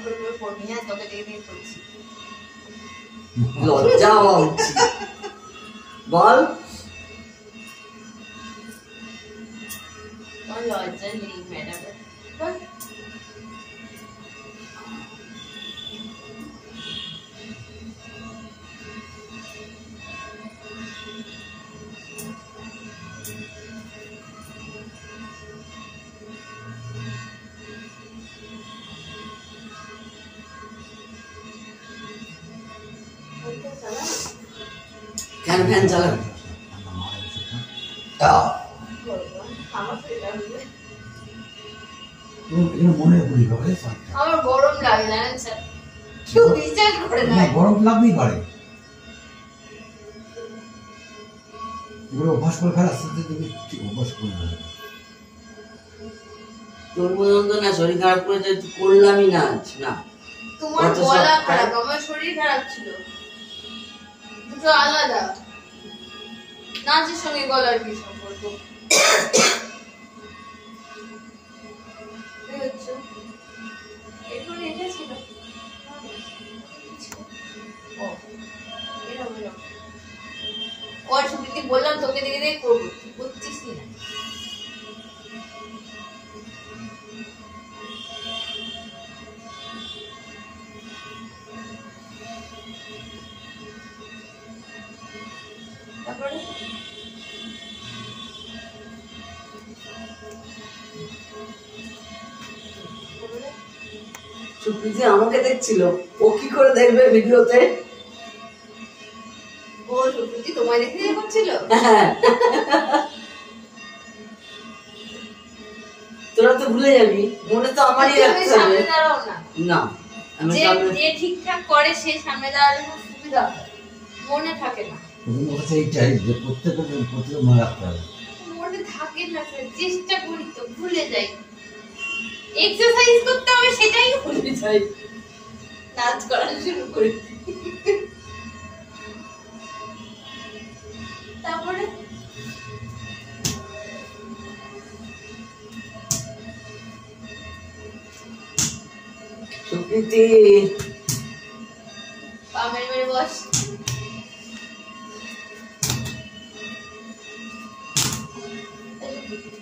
করে করে পড়বি না, তোকে দেখে দেখে পড়ছি। লজ্জা হওয়া উচিত বল। তোমার লজ্জা নেই ম্যাডাম। বল কেন ফ্যান চালাবে? আমার গরম লাগে জানেন স্যার, কেউ বিশ্বাস করে না। গরম লাগবেই পারে, এগুলো অভ্যাস করে ফেলা আস্তে আস্তে তুমি ঠিক অভ্যাস করে ফেলা। তোর পর্যন্ত না শরীর খারাপ করে করলামই না না। তোমার গলা খারাপ, আমার শরীর খারাপ ছিল, দুটো আলাদা। নাচের সঙ্গে গলার কি সম্পর্ক? এরপরে এটা ছিল কয় ছবিতে বললাম তোকে দেখে দেখে করবো, করছিস না। তারপরে সুপ্রীতি আমাকে দেখছিল, ও কি করে দেখবে ভিডিওতে? ও সুপ্রীতি তোমায় দেখে দেখে করছিল? তোরা তো ভুলে যাবি, মনে তো আমারই রাখতে হবে। সামনে দাঁড়াও না, না আমি যে ঠিকঠাক করে সে সামনে দাঁড়ালে খুব সুবিধা হয়, মনে থাকে না। এইটাই যে প্রত্যেকের মনে রাখতে হবে। মনে থাকে না স্যার, চেষ্টা করি তো ভুলে যাই। এক্সারসাইজ করতে হবে সেটাই ভুলে যাই, নাচ করা শুরু করি। তারপরে সুপ্রীতি পা মেরে মেরে বস।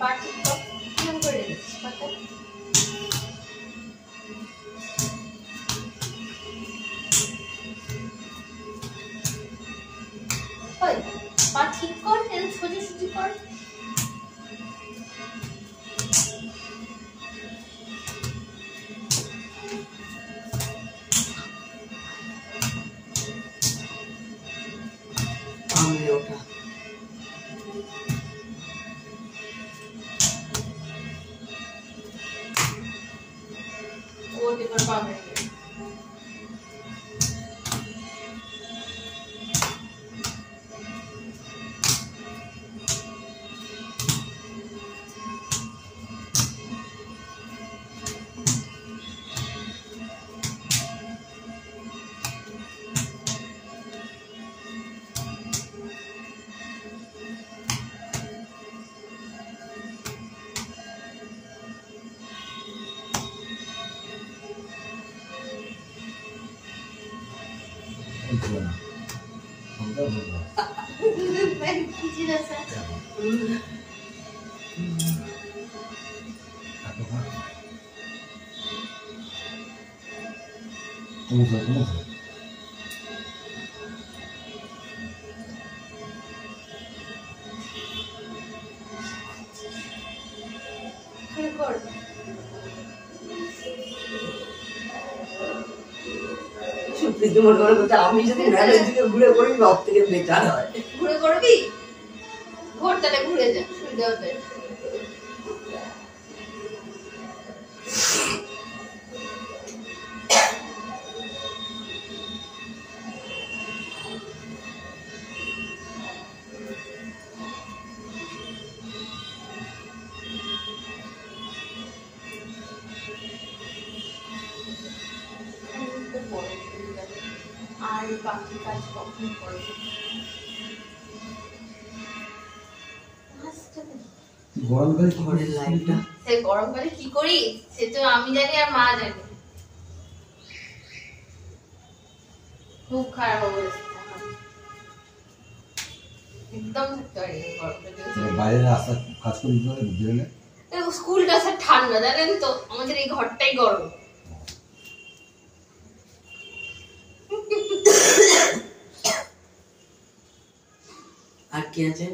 পা ঠিক কর, কেমন করে রেখেছিস পাটা? ওই পা ঠিক কর, সোজাসুজি কর। আমি ওটা ও দেখো পা মেরে মেরে। কিছু না স্যার, কর। সুপ্রীতি মনে করে কথা, আমি যদি ম্যারেজ দিকে ঘুরে করি সব থেকে বেটার হয়। ঘুরে করবি, ঘোর তাহলে ঘুরে যা, সুবিধা হবে। আর বাকি কাজ কখন করবো? গরমকালে ঘরের লাইটটা সে গরমকালে কি করি সে তো আমি জানি আর মা জানি। খুব খারাপ অবস্থা একদম থাকতে পারিনি গরমে। বাইরে রাস্তা কাজ করি বেরোলে দেখো স্কুলটা স্যার ঠান্ডা জানেন তো, আমাদের এই ঘরটাই গরম। আর কি আছে?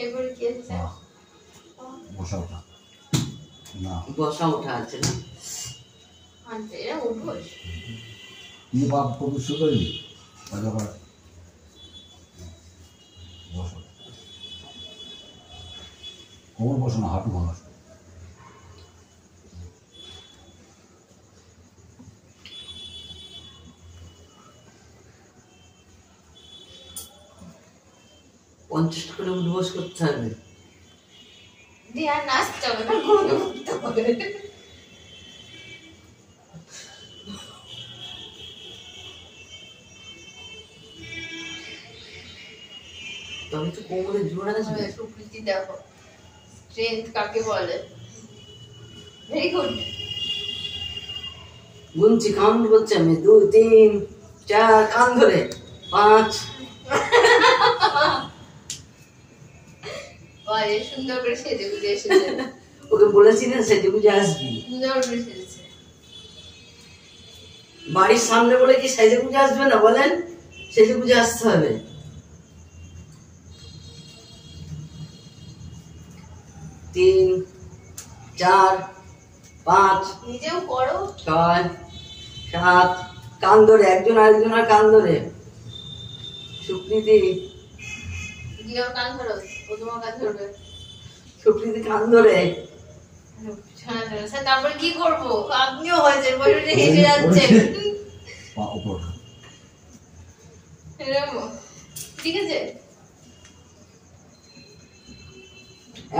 এরপরে কি আছে? বসা ওঠা না বসা ওঠা আছে না? আচ্ছা এরা উঠবো তুমি বাপ কবি শুরু করলি যখন বসো কোমর বসো না, হাঁটু ভাঙা। পঞ্চাশ করে উঠবস করতে হবে। দিয়ে আর নাচতে হবে না, ঘুরতে ঘুরতে হবে। তবে তো কোমরে জোর আসবে। সুপ্রীতি দেখো স্ট্রেংথ কাকে বলে। Very good. গুনছি, কাউন্ট করছি আমি, 2 3 4, কান ধরে 5। বারে সুন্দর করে সেজে গুজে এসেছে। ওকে বলেছি না সেজে গুজে আসবি। সুন্দর করে সেজেছে। বাড়ির সামনে বলে কি সেজে গুজে আসবে না বলেন? সেজে গুজে আসতে হবে। 3 4 5 নিজেও করো। 6 7, কান ধরে একজন আরেকজনের কান ধরে। সুপ্রীতি গিয়েও কান ধরো, ও তোমার কান ধরবে। সুপ্রীতি কান ধরে। স্যার তারপরে কি করবো? আপনিও হয়েছে বসে হেসে যাচ্ছেন। উপর এরকম ঠিক আছে।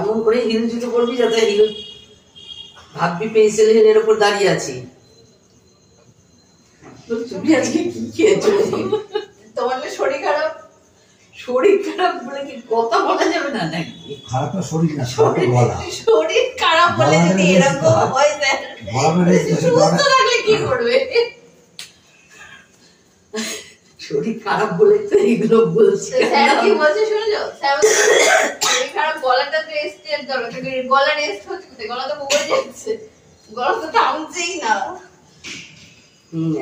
এমন করে হিল জুতো করবি যাতে হিল ভাববি পেন্সিল হিলের উপর দাঁড়িয়ে আছি। তুমি আজকে কি খেয়েছো? তোমার না শরীর খারাপ? শরীর খারাপ বলে কি কথা বলা যাবে না নাকি? খারাপ না শরীর না, খারাপ গলা। শরীর খারাপ বলে যদি এরকম হয় স্যার, সুস্থ থাকলে কি করবে? শরীর খারাপ বলে তো এইগুলো বলছে। স্যার কি বলছে শুনছো? স্যার বলছে শরীর খারাপ, গলাটা তো রেস্টের দরকার। গলা রেস্ট হচ্ছে কোথায়? গলা তো বলে যাচ্ছে, গলা তো থামছেই না।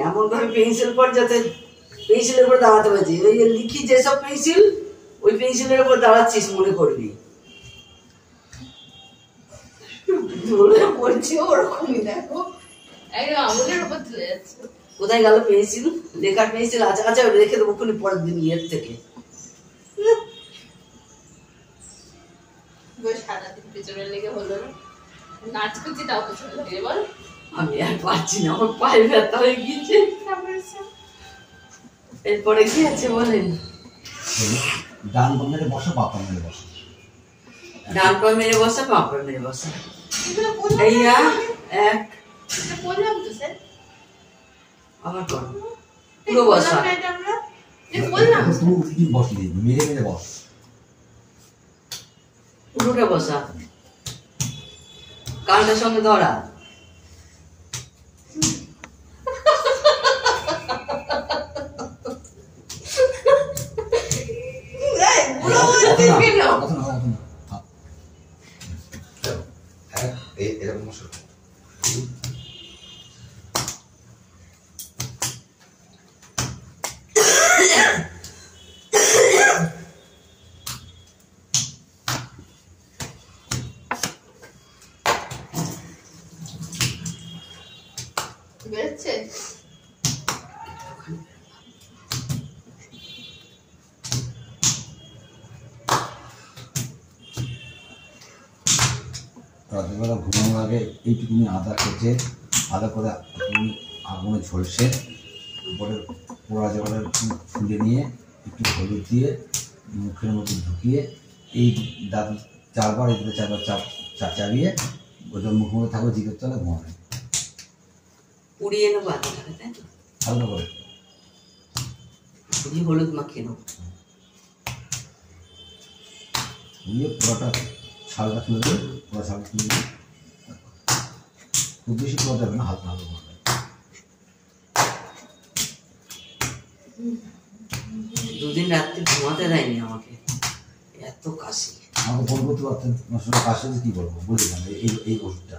এমন ভাবে পেন্সিল পর যাতে পেন্সিলের উপর দাঁড়াতে পারছি। ওই যে লিখি যেসব পেন্সিল, ওই পেন্সিলের উপর দাঁড়াচ্ছিস মনে করবি। বলছি ওরকমই দেখো, একদম আঙুলের উপর চলে যাচ্ছে। কোথায় গেল পেন্সিল? লেখার পেন্সিল আছে? আচ্ছা রেখে দেবো খুনি পরের দিন ইয়ের থেকে। সারাদিন পেছনে লেগে হলো না, নাচ করছি তাও পেছনে লেগে। বল আমি আর পারছি না, আমার পায়ে ব্যথা হয়ে গিয়েছে। এরপরে কি আছে বলেন? ডান পা মেরে বসো, বাপা মেরে বসো। ডান পা মেরে বসা, বাঁ পা মেরে বসা। এগুলো বললাম এই না, এক, এটা বললাম তো স্যার। আবার কর। পুরো বসা। বললাম না এটা আমরা? এটা বললাম। তুমি উল্টি বসলি, মেরে মেরে বস। পুরোটা বসা, কানটার সঙ্গে ধরা। এরকম বসো। বেরোচ্ছে? রাত্রিবেলা ঘুমানোর আগে এইটুকুনি আদা কেটে আদা করে আগুনে ঝলসে উপরে পোড়া জলে ফুলে নিয়ে একটু হলুদ দিয়ে মুখের মধ্যে ঢুকিয়ে এই দাঁত 4 বার এদিকে 4 বার চাবিয়ে ওদের মুখের মধ্যে থাকবে, জিভের তলে ঘুমাবে। পুড়িয়ে নেবো আদাটাকে, তাই তো? হালকা করে পুড়িয়ে হলুদ মাখিয়ে নেবো। দিয়ে পোড়াটা ছালটা তুলে দেবে, পোড়া ছালটা তুলে দেবে। খুব বেশি পোড়া যাবে না, হালকা হালকা করবে। দুদিন রাত্রে ঘুমাতে দেয়নি আমাকে, এত কাশি। আমাকে ফোন করতে পারতেন, আমার সঙ্গে কাশি কি বলবো বলছিলাম এই ওষুধটা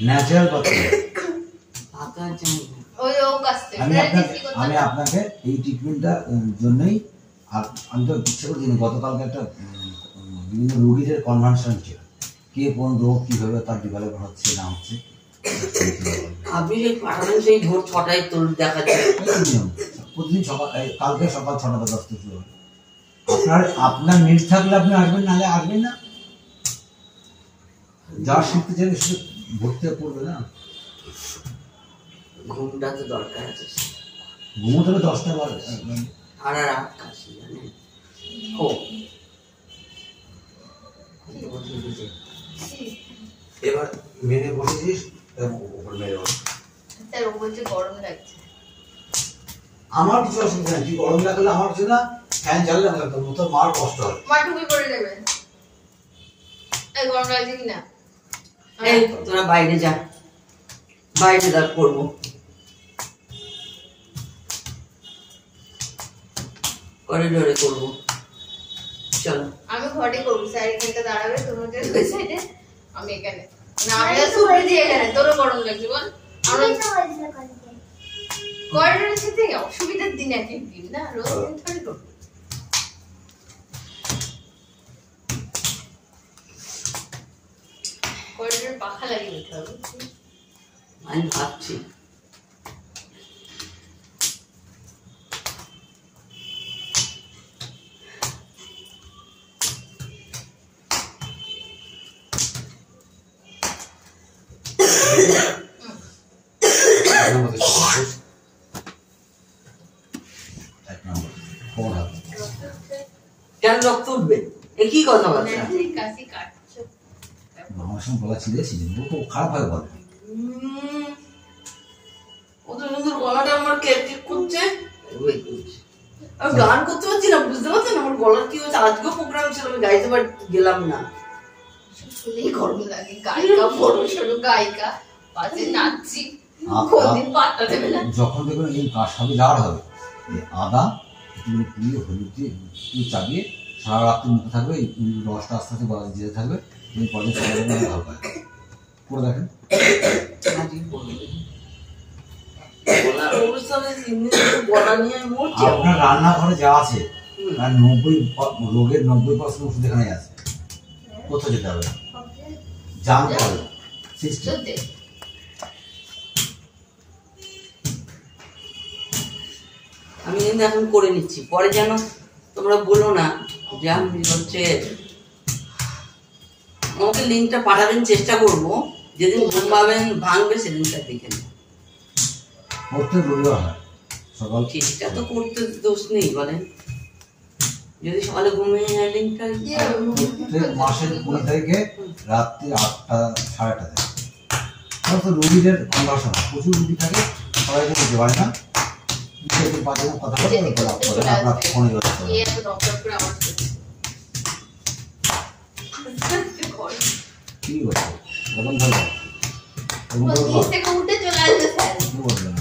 ন্যাচারাল কথা। পাতা জানি না। ওই ও কাছে আমি আপনাকে এই ট্রিটমেন্টটার জন্যই, আর আমি তো ইচ্ছে করছি গতকালকে একটা বিভিন্ন রোগীদের কনভানশন ছিল, কে কোন রোগ কীভাবে তার ডেভেলপমেন্ট হচ্ছে না হচ্ছে। আপনি সেই পাঠাবেন সেই ভোর 6টায় তোর দেখা যায়। প্রতিদিন সকাল, কালকে সকাল 6টা থেকে 10টা শুরু হবে। আপনার নেট থাকলে আপনি আসবেন, নাহলে আসবেন না। যা শিখতে চাইলে শুধু ভর্তি পড়বে না। ঘুমটা তো দরকার আছে। ঘুমোতে হবে 10টা বাজে আর রাত কাশি জানেন। ও এবার মেনে বসেছিস, ওপর মেরে বস। স্যার ও বলছে গরম লাগছে। আমার কিছু অসুবিধা নেই, তুই গরম লাগলে আমার কিছু না, ফ্যান চাললে আমার তোর মার কষ্ট হবে। মা টুপি পরে নেবে। এই গরম লাগছে কিনা? এই তোরা বাইরে যা, বাইরে যা করবো। করিডোরে করবো, চলো। আমি ঘরে করবো, স্যার এখানটা দাঁড়াবে, তোমার ওই সাইডে, আমি এখানে। না আমি সুপড়ে দিয়ে এখানে, তোরও গরম লাগছে বল। আমরা করিডোরের সাথে অসুবিধার দিন এক একদিন না, রোজ দিন থোড়ি করবো। করিডোরে পাখা লাগিয়ে নিতে হবে। আমি ভাবছি কেন রক্ত উঠবে? এ কি কথা বলছে? কাশি কাটছো। আমার সঙ্গে গলা ছিঁড়েছিলেন, খুব খারাপ হয় বলে। কত সুন্দর গলাটা আমার কে ঠিক করছে। আমি গান করতে পারছি না, বুঝতে পারছেন আমার গলার কি হচ্ছে। আজকেও প্রোগ্রাম ছিল, আমি গাইতে গেলাম না। শুনেই গরম লাগে। গায়িকা, বড় সড়ো গায়িকা, পাশে নাচছি, কোনদিন পাত্তা দেবে না। যখন দেখবেন এই কাশ হবে, জ্বর হবে, আদা একটু পুড়িয়ে হলুদ দিয়ে একটু চাপিয়ে সারা রাত্রি মুখে থাকবে, এই রসটা আস্তে আস্তে গলা যেতে থাকবে, পরে সকালে ভালো হয়। করে দেখেন। আপনার রান্নাঘরে যা আছে তার 90 রোগের 90% ওষুধ এখানে আছে। কোথাও যেতে হবে না, জানতে হবে সিস্টেম। আমি কিন্তু এখন করে নিচ্ছি, পরে যেন তোমরা বলো না যে আমি হচ্ছে। আমাকে লিঙ্কটা পাঠাবেন, চেষ্টা করবো যেদিন ঘুম ভাঙবে সেদিনটা দেখে নেব। প্রত্যেক রবিবার হয় সকাল। চেষ্টা তো করতে দোষ নেই বলেন, যদি সকালে ঘুমিয়ে যায় লিঙ্কটা। প্রত্যেক মাসের 20 তারিখে রাত্রি 8টা 8:30 থেকে। তো রোগীদের কনভার্সন প্রচুর রোগী থাকে, সবাই যেতে পারে না। কথা বলে আপনার ফোনে যোগাযোগ কি বলছে বলুন, উঠে চলে আসবে স্যার। কি বলবেন?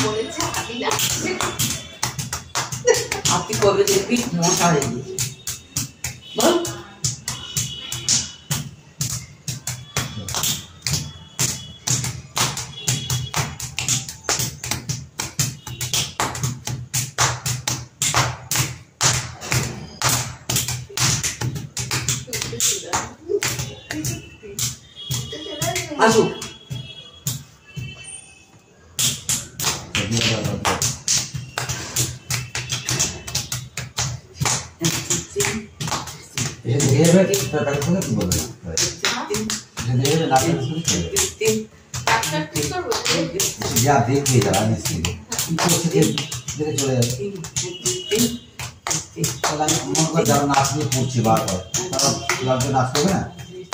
বলেছে হাতি লাগছে। আপনি কবে দেখবি মশা হয়ে গেছে বল। আসুক। যা দেখবে যারা মিস্ত্রি চলে যাবে। যারা নাচ নিয়ে পড়ছে বারবার, তারা নাচ করবে না।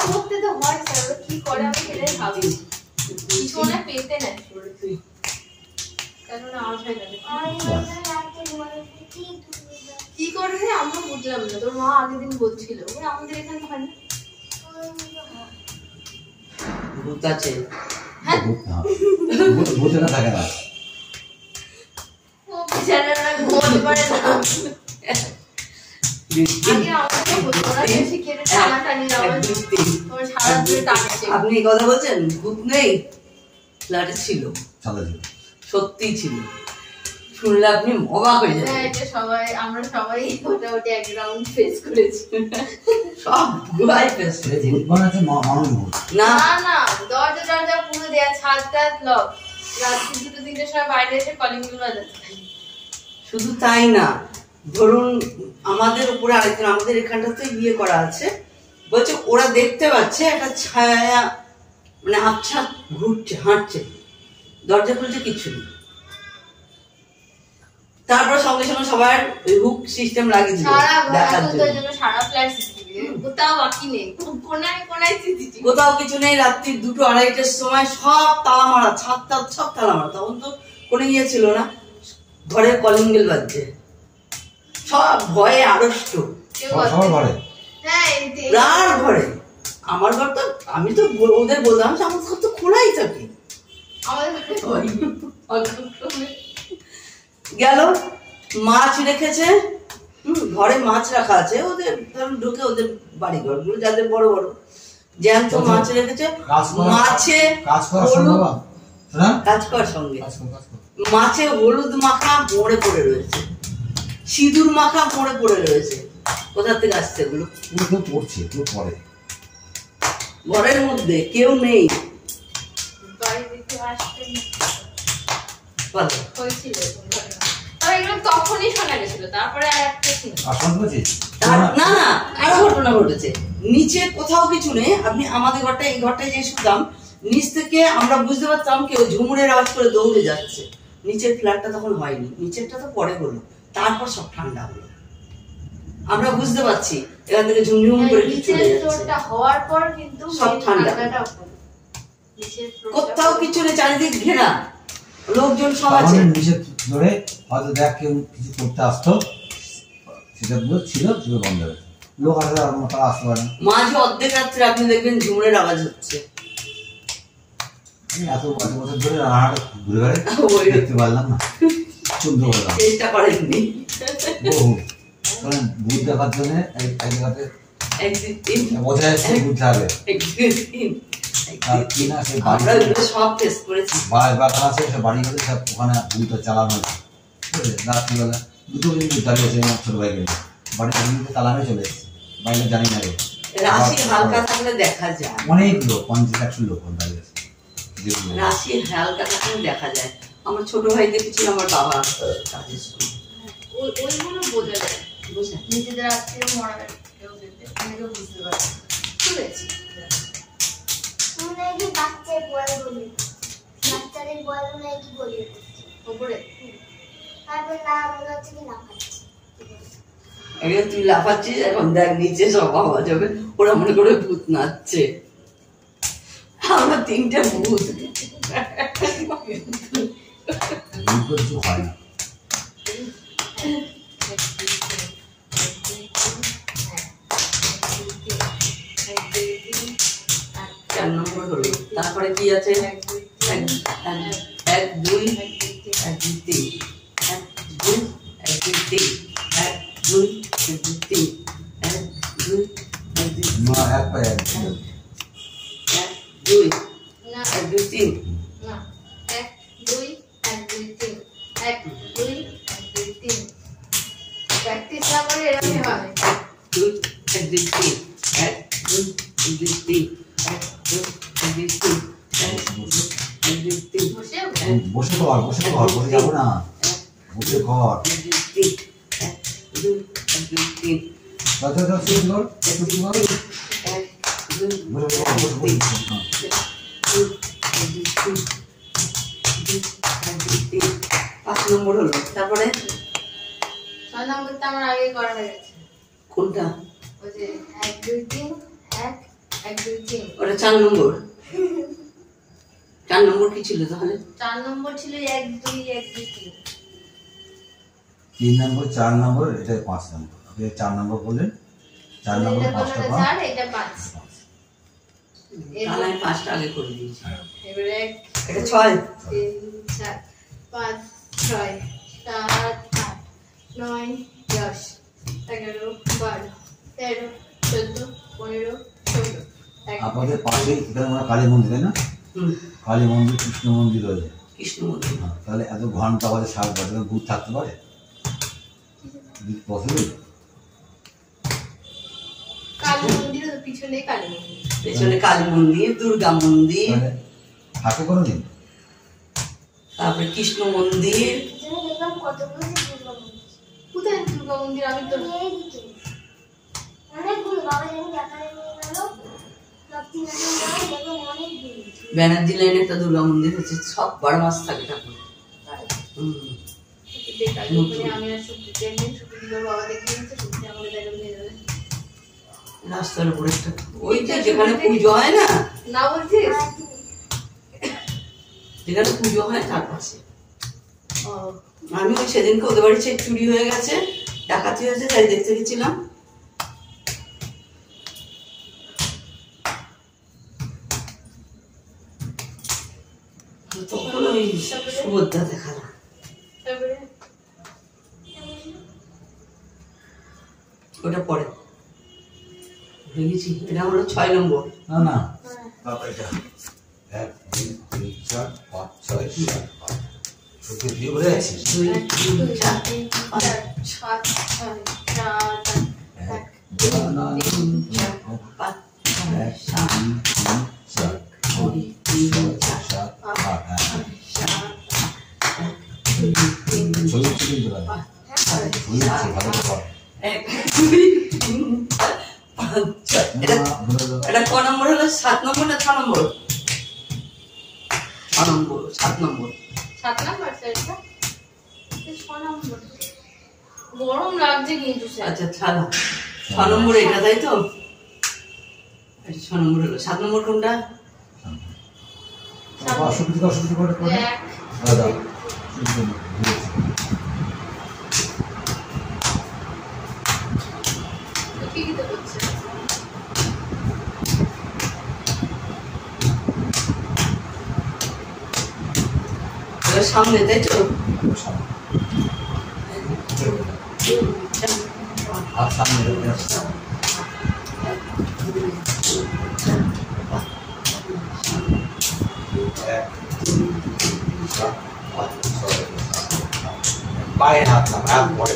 করতে তো হয় স্যার, কি করে আমি সেটাই ভাবি। কিছু না পেতে না কারণ আওয়াজ হয় না। কি করে রে আমরা বুঝলাম না। তোর মা আগের দিন বলছিল আমাদের এখানে হয় না। ভূত আছে, ভূত না, ভূত না থাকে না। ও বেচারারা ঘুমোতে পারে না। আগে আমাকে বলতো, ওরা বেশি খেলে টানাটানি আওয়াজ, তোমার সারা দিন টানছে। আপনি এই কথা বলছেন, ভূত নেই, ফ্ল্যাটে ছিল, সাদা ছিল। সত্যিই ছিল, শুনলে আপনি অবাক হয়ে হ্যাঁ, যাবেন। এটা সবাই, আমরা সবাই মোটামুটি এক রাউন্ড ফেস করেছি। সব গুহায় ফেস এই ভূত বানাচ্ছে মানুষ ভূত। না না না, দরজা টরজা পুরো দেয়া, ছাদ টাদ লক, রাত্রি 2-3টার সময় বাইরে এসে কলিং বেল বাজাচ্ছে। শুধু তাই না, ধরুন আমাদের উপরে আরেকজন, আমাদের এখানটাতে ইয়ে করা আছে, বলছে ওরা দেখতে পাচ্ছে একটা ছায়া, মানে আবছা ঘুরছে, হাঁটছে, দরজা খুলছে, কিছু নেই। তারপর সঙ্গে সঙ্গে সবার হুক সিস্টেম লাগিয়ে দিল সারা দেখার এখনকার জন্য। জন্য সারা ফ্ল্যাট সিসিটিভি, কোথাও বাকি নেই, কোনায় কোনায় সিসিটিভি। কোথাও কিছু নেই, রাত্রি 2-2-2:30টার সময় সব তালা মারা, ছাদ টাদ সব তালা মারা, তখন তো কোনো ইয়ে ছিল না, ঘরের কলিং বেল বাজছে, সব ভয়ে আড়ষ্ট, কেউ সবার বলে- ঘরে হ্যাঁ, রার ঘরে। আমার ঘর তো, আমি তো ওদের বললাম যে আমার ঘর তো খোলাই থাকে। আমাদের বাড়িতে হয়নি। অল্পক্রমে। গেল, মাছ রেখেছে, ঘরে মাছ রাখা আছে, ওদের ধরুন ঢুকে ওদের বাড়ি ঘরগুলো যাদের বড় বড় জ্যান্ত মাছ রেখেছে, কাজ করা, মাছে কাজ করার হলুদ, সম্ভব শোনা, কাজ করার সঙ্গে কাজ কর, কাজ কর। মাছে হলুদ মাখা মরে পড়ে রয়েছে, সিঁদুর মাখা মরে পড়ে রয়েছে। কোথা থেকে আসছে এগুলো? পুরো কেউ পড়ছে, কেউ পড়ে। ঘরের মধ্যে কেউ নেই। বাড়িতে কেউ আসতে বলো, হয়েছিল এরকম ঘটনা। তবে এগুলো তখনই শোনা গেছিল, তারপরে আর একটা ছিল। আসন করছিস? না না, আরো ঘটনা ঘটেছে। নিচে কোথাও কিছু নেই, আপনি আমাদের ঘরটা, এই ঘরটায় যে শুতাম, নিচ থেকে আমরা বুঝতে পারতাম কেউ ঝুমুরের আওয়াজ করে দৌড়ে যাচ্ছে। নিচের ফ্ল্যাটটা তখন হয়নি, নিচেরটা তো পরে হলো, তারপর সব ঠান্ডা হলো, আমরা বুঝতে পারছি এখান থেকে ঝুমঝুম করে কি নিচের চলে যাচ্ছে। ফ্লোরটা হওয়ার পর কিন্তু সব main ঠান্ডা। ঠান্ডাটা হলো। নিচের ফ্লোরটা কোথাও কিছু নেই, চারিদিক ঘেরা, লোকজন সব আছে। তাহলে নিচে ধরে হয়তো দেখ কেউ কিছু করতে আসতো, সেটা পুরো ছিল, সেটা বন্ধ হয়ে গেছে। লোক আসলে আর কোনো তারা আসতে পারে না। মাঝে অর্ধেক রাত্রে আপনি দেখবেন ঝুমুরের আওয়াজ হচ্ছে। আমি এত বছর ধরে রানাঘাট ঘুরে বেড়াই, ওই দেখতে পারলাম না, চুদ্ধ করলাম চেষ্টা করেননি। বহু। কারণ ভূত দেখার জন্য এক জায়গাতে একদিন বোঝা যাচ্ছে ভূত থাকবে, একদিন আর কি না সে আমরা বাড়ি ওগুলো সব টেস্ট করেছি। বাগান আছে, সে বাড়ি গেলে সব ওখানে ভূতটা চালানো হয়েছে। বুঝলে, রাত্রিবেলা দুটো কিন্তু দাঁড়িয়ে আছে আমার ছোট ভাইকে নিয়ে। বাড়িতে কিন্তু তালা মেরে চলে এসেছে, বাইরে জানি না রে। রাশি হালকা থাকলে দেখা যায়, অনেক লোক, 50-100 লোক দাঁড়িয়ে আছে। যেগুলো রাশি হালকা থাকলে দেখা যায়। আমার ছোট ভাই দেখেছিল আমার বাবা কাজের সময়, ওইগুলো বোঝা যায়। বুঝলেন? নিজেদের আত্মীয় মরা কেউ দেখতে, অনেকে বুঝতে পারে। শুনেছি। নাকি বাচ্চার বয়স বলি, বাচ্চাদের বয়স নাকি বলি, ওপরে তারপর না মনে হচ্ছে কি না খাচ্ছে। এবার তুই লাফাচ্ছিস, এখন দেখ নিচে সব আওয়াজ হবে, ওরা মনে করে ভূত নাচছে। আমরা 3টে ভূত। ভূত কিছু হয় না। চার নম্বর হলো, তারপরে কি আছে? 1 2 1 2 3 1 2 1 2 3 1 2 1 2 3 1 2 1 2 না, এক পায়ে এক। 1 2 না 1 2 3 না 1 2 1 2 3 1 2 1 2 3 প্র্যাকটিস না করে এরকমই হয়। 2 1 2 3 1 2 1 2 3 1 2 1 2 3 1 2 1 2 3 বসে বসে কর, বসে কর, বসে যাবো না, বসে কর। 1 2 3 1 2 1 2 3 চল চল চল, শুরু কর, একটু শুরু কর। 1 2 বসে কর, বসে বসে। হ্যাঁ। 5 নম্বর হলো, তারপরে 6 নম্বরটা আমার আগে করা হয়ে গেছে। কোনটা? ওই যে 1 2 3 1 1 2 3 ওটা 4 নম্বর। 4 নম্বর কি ছিল তাহলে? 4 নম্বর ছিল 1 2 1 2 3 3 নম্বর, 4 নম্বর, এটা 5 নম্বর। আপনি 4 নম্বর বললেন, 4 নম্বর এটা 5টা বললো পান। 4, এটা 5। তাহলে আমি 5টা আগে করে দিয়েছি। এবারে এটা 6 3 4 5 6 7 8 9 10 11 12 13 14 15 16 আপনাদের পাশে এখানে আমরা কালী মন্দির, তাই না? কালী মন্দির, কৃষ্ণ মন্দির রয়েছে। কৃষ্ণ মন্দির। তাহলে এত ঘন্টা বাজে 7 বাজে ভূত থাকতে পারে? পসিবল? কালী মন্দিরের পিছনে কালী মন্দির, পেছনে কালী মন্দির, দুর্গা মন্দির, থাকে কোনোদিন? তারপরে কৃষ্ণ মন্দির। পিছনে দেখলাম কতগুলো যে দুর্গা মন্দির। কোথায় দুর্গা মন্দির? আমি তো এইদিকে অনেকগুলো, বাবা যেদিন দেখা নিয়ে গেল লক্ষ্মী নারায়ণ দেখলাম অনেকগুলো। ব্যানার্জি লাইনে একটা দুর্গা মন্দির হচ্ছে, সব 12 মাস থাকে ঠাকুর। বেকার ওখানে আমি আর শুক্তি একদিন শুক্তি দিবার বাবা দেখে নিচ্ছে, শুক্তি আমাকে দেখে নিয়ে যাবে রাস্তার উপরে একটা, ওইটা যেখানে পুজো হয় না, না বলছিস? যেখানে পুজো হয় তার পাশে। ও আমি ওই সেদিনকে ওদের বাড়ি চেক চুরি হয়ে গেছে, ডাকাতি হয়েছে, তাই দেখতে গেছিলাম। তখন ওই সুভদ্রা দেখালাম। তারপরে ওটা পরে ভেবেছি, এটা হলো 6 নম্বর। না না, বাবা এটা 1 2 3 4 5 6 7 8 শুধু দিয়ে বলে আছে। 2 3 4 4 7 6 7 8 2 3 4 5 6 7 2 3 4 7 8 ছবি ছবি তুলে দাও। ছবি ভালো করে। 1 2 3 4 5 6। এটা ক নম্বর হলো? 7 নম্বর না 6 নম্বর? 6 নম্বর, 7 নম্বর। 7 নাম্বার সেটা 6 নম্বর। গরম লাগছে কিন্তু স্যার। আচ্ছা ছাড়া, 6 নম্বর এটা, তাই তো? 6 নম্বর হলো। 7 নম্বর কোনটা? অসুবিধা করে করে দাদা কি কি তো করছে? এটা সামনে, তাই তো? আর সামনে পায়ে হাত না হাত পড়ে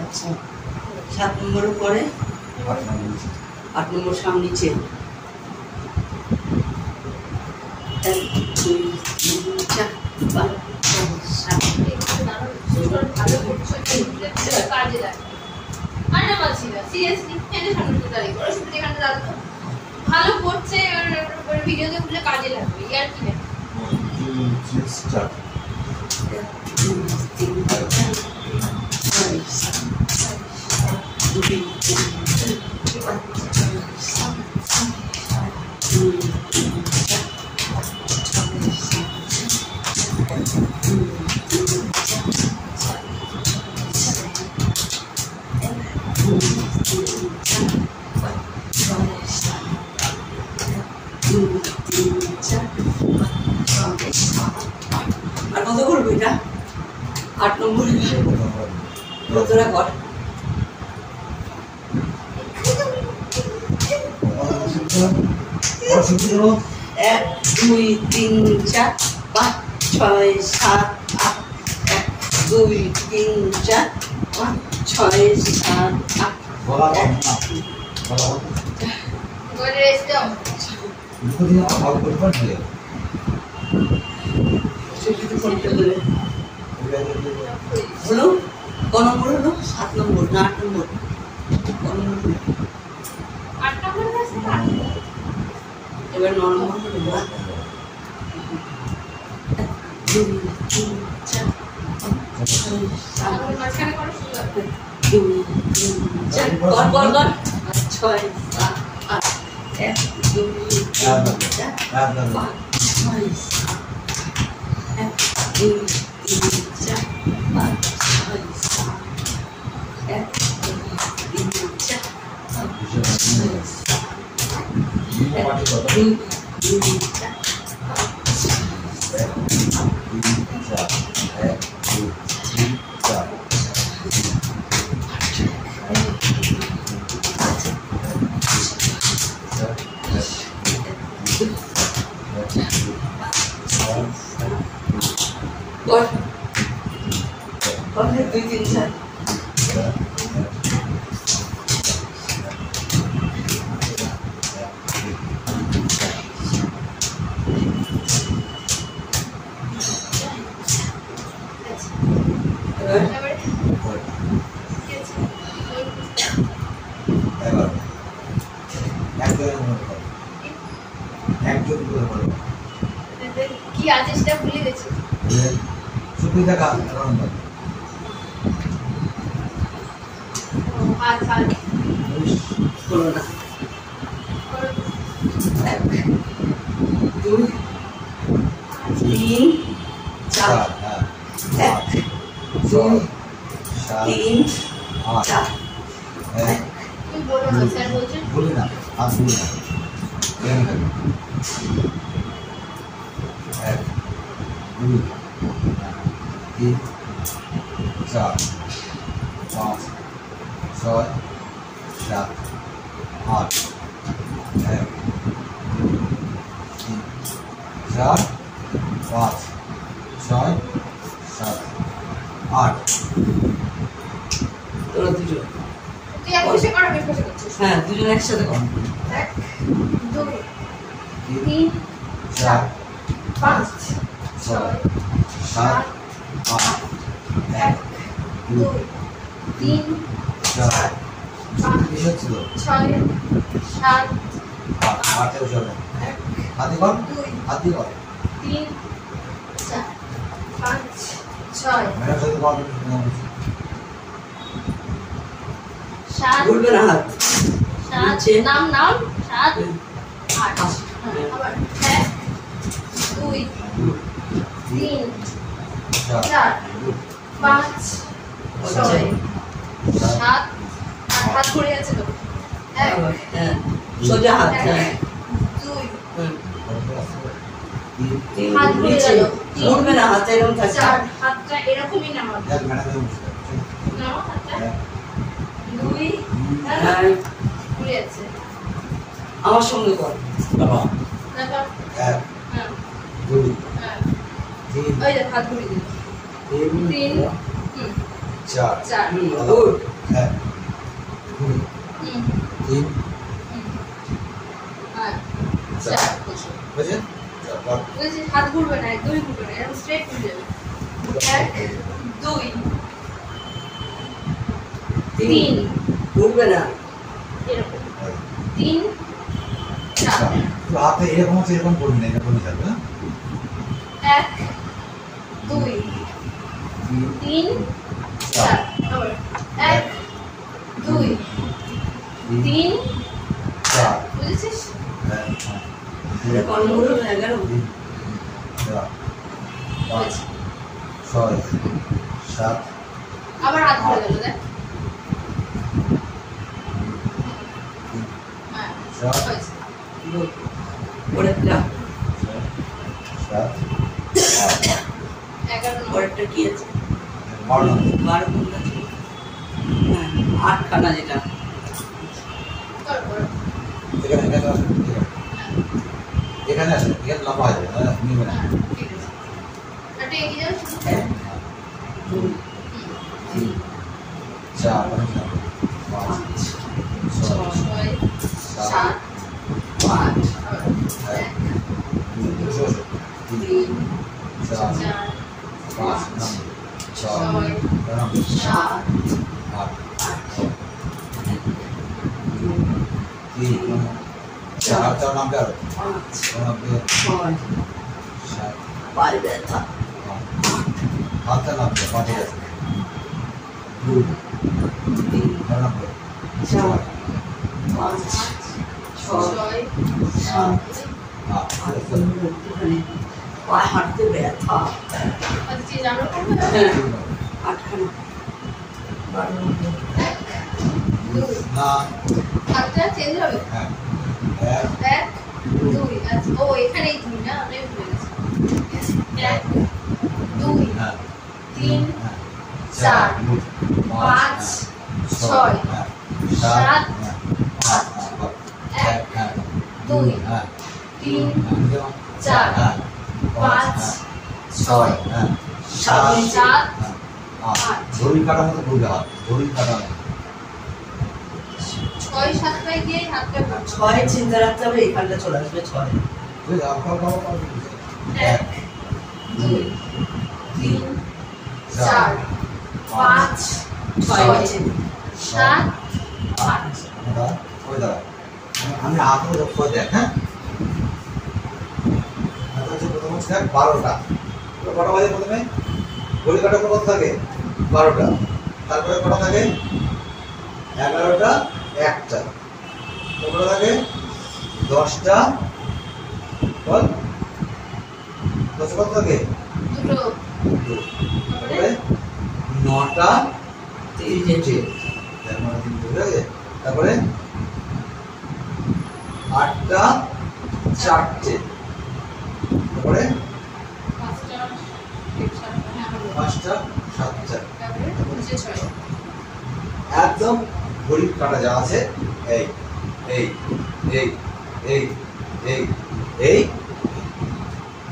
আচ্ছা, 7 নম্বরের পরে 8 নম্বর সামনে নিচে। 1 2 3 4 5 6 7। ভালো করছো, কাজে লাগে। আর না বলছি না, সিরিয়াসলি এনে সামনে দাঁড়িয়ে করো, শুধু এখানে দাঁড়াতো ভালো করছে, এবার ভিডিওতে খুলে কাজে লাগবে। আর কি না স্টার্ট 1 2 3 4 5 6 7 2 3 4 আর কত করবো এটা? 8 নম্বর কতটা কর? অসুবিধা 1 2 3 4 5 6 7 8। 1 2 3 4 5 6 7 8। বলা না বলা করে রেস্ট দাও। দুদিন ভালো করে পাঠিয়ে সেটা করতে হবে। হলো ক নম্বর হলো? 7 নম্বর না 8 নম্বর? ক নম্বর হলো? 8 নম্বর আছে না? এবার 9 নম্বর হলো না? 2 3 4 তারপর মাঝখানে করো সুন্দর। 2 3 4 কর 6 7 8 1 2 3 4 5 6 7 1 2 3 4 5 6 7 1 2 3 4 2 3 4 এবারে কি আছে? কি আছে সেটা ভুলে গেছি। হাত হাত করো না। 1 2 3 4 1 2 3 4 তুমি বলো না স্যার বলছেন। বলি না হাত বলি না 1 2 3 4 5 6 7 8 1 2 3 4 5 6 7 8 তোরা দুজন তুই এক পাশে করো আমি এক পাশে করছিস। হ্যাঁ দুজন একসাথে কর 1 2 3 4 5 6 7 8 1 2 3 4 5 কিসের ছিল 6 7 8 চলে হাতি কর 2 হাতি কর 3 4 5 6 মেরে সাথে কর 7 বলবে না হাত 7 নাম 7 8 আবার 1 2 3 4 5 6 7 হাত ঘুরে যাচ্ছে তো 1 হ্যাঁ সোজা হাত হ্যাঁ 2 তিন হাত ঘুরে নিচে গেল। ঘুরবে না হাত এরকম থাকবে 4 হাতটা এরকমই নামাবে নাও হাতটা 2 হ্যাঁ ঘুরে যাচ্ছে আমার সঙ্গে কর বাবা তারপর 1 হ্যাঁ 2 হ্যাঁ 3 ওই যে হাত ঘুরে দিল 3 4 4 গুড 1 2 3 হ্যাঁ 4 4 বুঝছেন ওই যে হাত ঘুরবে না একদমই ঘুরবে না এরকম স্ট্রেট ঘুরে যাবে 1 2 3 ঘুরবে না এরকম 3 4 হাতে এরকম আছে এরকম করবি না এরকম যাবে 1 2 3 4 আবার 1 2 3 4 বুঝেছিস এটা কোন নম্বর হলো 11 5 6 7 আবার হাত ঘুরে গেল দেখ হ্যাঁ 4 হয়েছে। গুড পরেরটা 7 11 নম্বর পরেরটা কি আছে 12 12 কোনটা ছিল হ্যাঁ 8 খানা যেটা কর কর এখানে আসে এখানে আসে এখানে লম্বা হয়ে যাবে নিবে না হ্যাঁ ঠিক আছে এটা এগিয়ে যাও শুধু 1 2 3 4 5 6 6 7 8 আবার 1 3 4 4 5 6 6 7 তিন চার চার নামবে আরো 5 নামবে 6 সাত পায়ে ব্যথা হাতটা নামবে পাঁচে গেছে দুই 3 নামবে 4 5 6 7 আট একটুখানি পায়ে হাঁটতে ব্যথা আজকে আমরা করবো আটখানা না হাতটা চেঞ্জ হবে হ্যাঁ এক 1 2 আচ্ছা ও এখানেই 2 না আমি ভুলে গেছি 1 2 হ্যাঁ 3 হ্যাঁ 4 5 6 সাত 1 2 হ্যাঁ 3 4 হ্যাঁ 5 ছয় হ্যাঁ 7 আট ঘড়ি কাটার মতো ঘুরবে হাত ঘড়ি কাটা 6 7টায় গিয়ে হাতটা ছয় চিন্তা রাখতে হবে এখানটা চলে আসবে 6 ওই এক 2 3 4 5 6 7 8 ওই দাঁড়া আমি হাতে লক্ষ্য দেখ হ্যাঁ প্রথম হচ্ছে 12টা কটা বাজে প্রথমে ঘড়ি কাটার কত থাকে 12টা তারপরে কটা থাকে 11টা 1টা কটা থাকে 10টা বল 10 কত থাকে দুটো তারপরে 9টা 3 তারপরে 8টা 4টে তারপরে 5টা 7টা একদম ঘড়ির কাটা যা আছে এই এই এই এই এই এই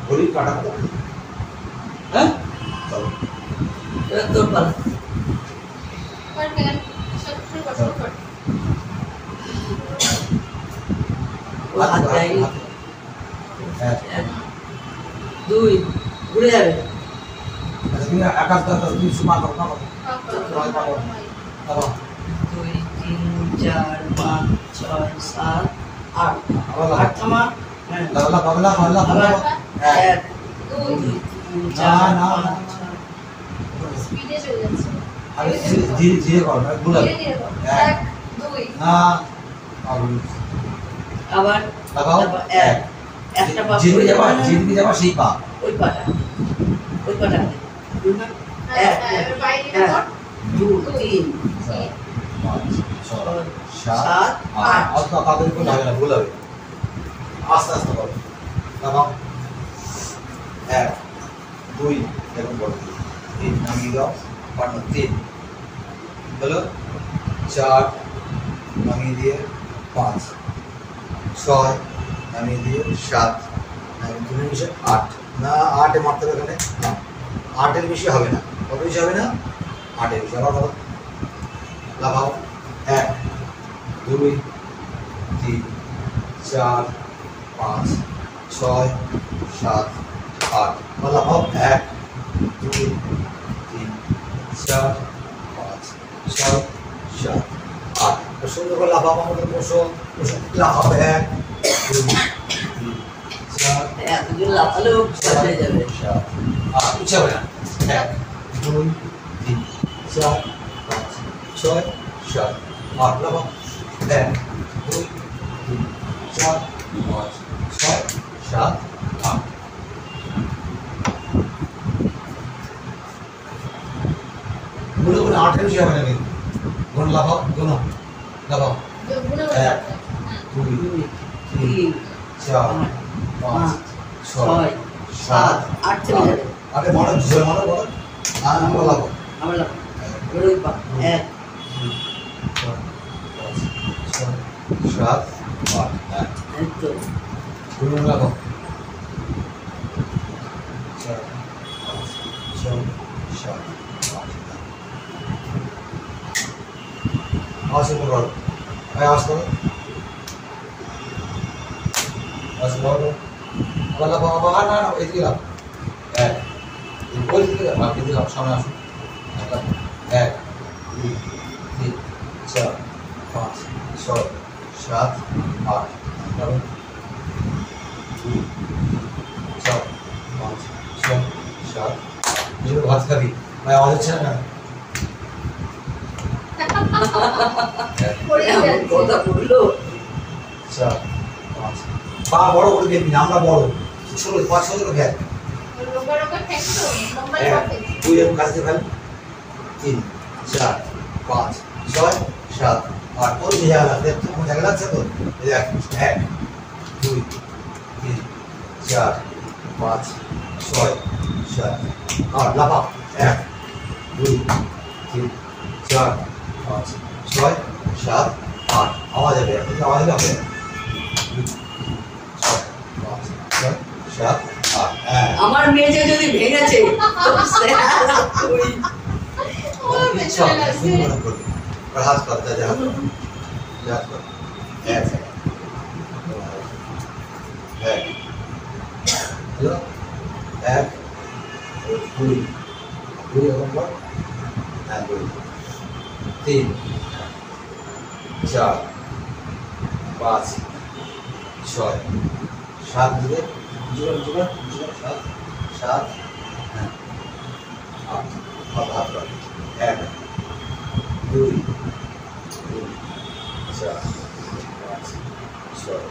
ঘড়ির কাটা মতো হ্যাঁ চলো এবার তোর পালা ও হাত যায়নি হ্যাঁ 2 ঘুরে যাবে তুমি একাশ তুমি সীমা করো না 2 3 4 5 6 7 8 8 থামা হ্যাঁ বাবলা বাবলা বাবলা আবার হ্যাঁ 1 2 3 না 4 না 5 স্পিডে চলে যাচ্ছে আরে ধীরে ধীরে করো না ভুল হবে 1 2 না আবার লাগাও এক একটা পা যেদিকে যাবা যেদিকে যাবা সেই পা ওই পাটা হ্যাঁ এবার বাইরে কর 2 3 পাঁচ ছয় 7 সাত 8 অত তাদের কোনো হবে না ভুল হবে আস্তে আস্তে করো লাগাও এক দুই এরকম করো তিন নামিয়ে দাও পার্টনার 3 হলো 4 নামিয়ে দিয়ে 5 6 নামিয়ে দিয়ে 7 নামিয়ে তুমি মিশে 8 না 8 এ মারতে হবে এখানে 8 এর বেশি হবে না কত বেশি হবে না 8 এর বেশি আবার লাগাও 1 2 3 4 5 6 7 8 লাগাও 1 2 3 4 5 6 7 8 সুন্দর করে লাফাও আমাদের বসো লাফাও 1 2 3 4 এতজন লাফালেও শেষ হয়ে যাবে 7 ইচ্ছা হবে না 1 2 3 4 5 6 7 8 লাফাও 1 2 3 4 5 6 7 8 গুলো করে 8 এর বেশি হবে না কিন্তু গুণ লাফাও গুণ লাফাও 1 2 3 4 5 6 7 8 চলে যাবে আগে বড় জোরে মারো বড় আর আমরা লাফাও আমরা ওই পা 1 4 5 6 7 8 এই তো গুণ লাফাও 4 5 6 7 आवाज से बोलो भाई आवाज करो आवाज बोलो वाला बाबा ना ना इधर आओ ए बोल इधर आप इधर आओ सामने आओ एक 2 3 4 5 6 7 8 তারপর 2 4 5 6 7 যেগুলো ভাত খাবি ভাই আওয়াজ হচ্ছে না পড়ে এমন যাচ্ছে। কথা বললো 4 5 পা বড় করে দেখবি না আমরা বড় ছোট 5 ছোট করে দেখ রোগা রোগা ঠেকতো, লম্বা এক লম্বা ঠেকতো। দুই এরকম কাছে ফেল 3 4 5 6 7 8 কোন জায়গা দেখ তো কোন জায়গা আছে তো এই দেখ 1 2 3 4 5 6 7 8 লাফা 1 2 3 4 5 6 7 8 আওয়াজ হবে একটু আওয়াজ হবে 6 7 8 আমার মেয়ে যদি ভেঙেছে তো স্যার তুই ওর পেছনে লাগছে। हाथ करता है हाथ कर ऐसे है हेलो एक पूरी पूरी नंबर एंड 3 4 5 6 7 दिए जुड़ा जुड़ा जुड़ा 7 8 अब हाथ कर एक 2 4 5 6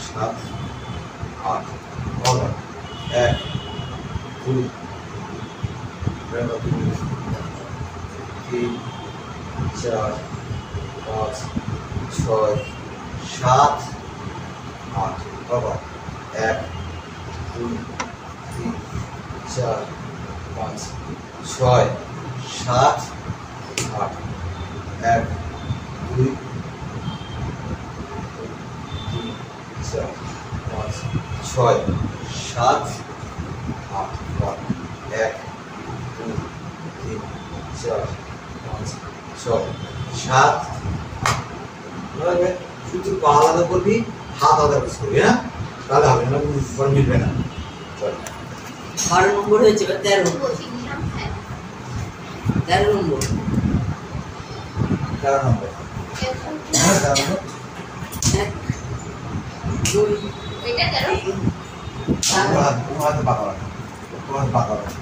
7 8 और 1 2 3 4 5 6 7 8 और 1 2 3 4 5 6 7 8 1 2 3 4 5 6 7 8 1 2 3 4 5 6 7 শুধু পা আলাদা করবি হাত আলাদা করবি হ্যাঁ তাহলে হবে না মিলবে না 12 নম্বর হয়েছে এবার 13 নম্বর বলছি নিলাম, হ্যাঁ। 13 নম্বর 13 নম্বর এরকম কি? 13 নম্বর 1 2 এটা তেরো? 3 তোমার হাতে পাকা রাখো তোমার হাতে পাকা রাখো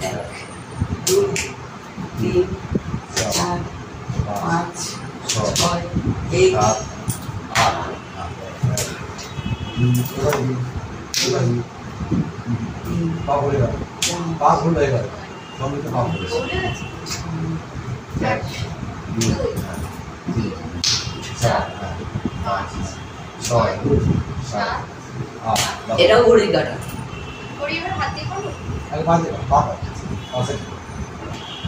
1 2 3 4 5 6 7 পা ভরে গেল পা ভুল হয়ে গেল সঙ্গে তো পা ভরে বলে গেছে? এক, 2 তিন, 4 পাঁচ, 6 সাত, 8 এটাও ঘড়ি কাটা করি এবার হাত দিয়ে করবো? আগে পা দিবা পা পাশে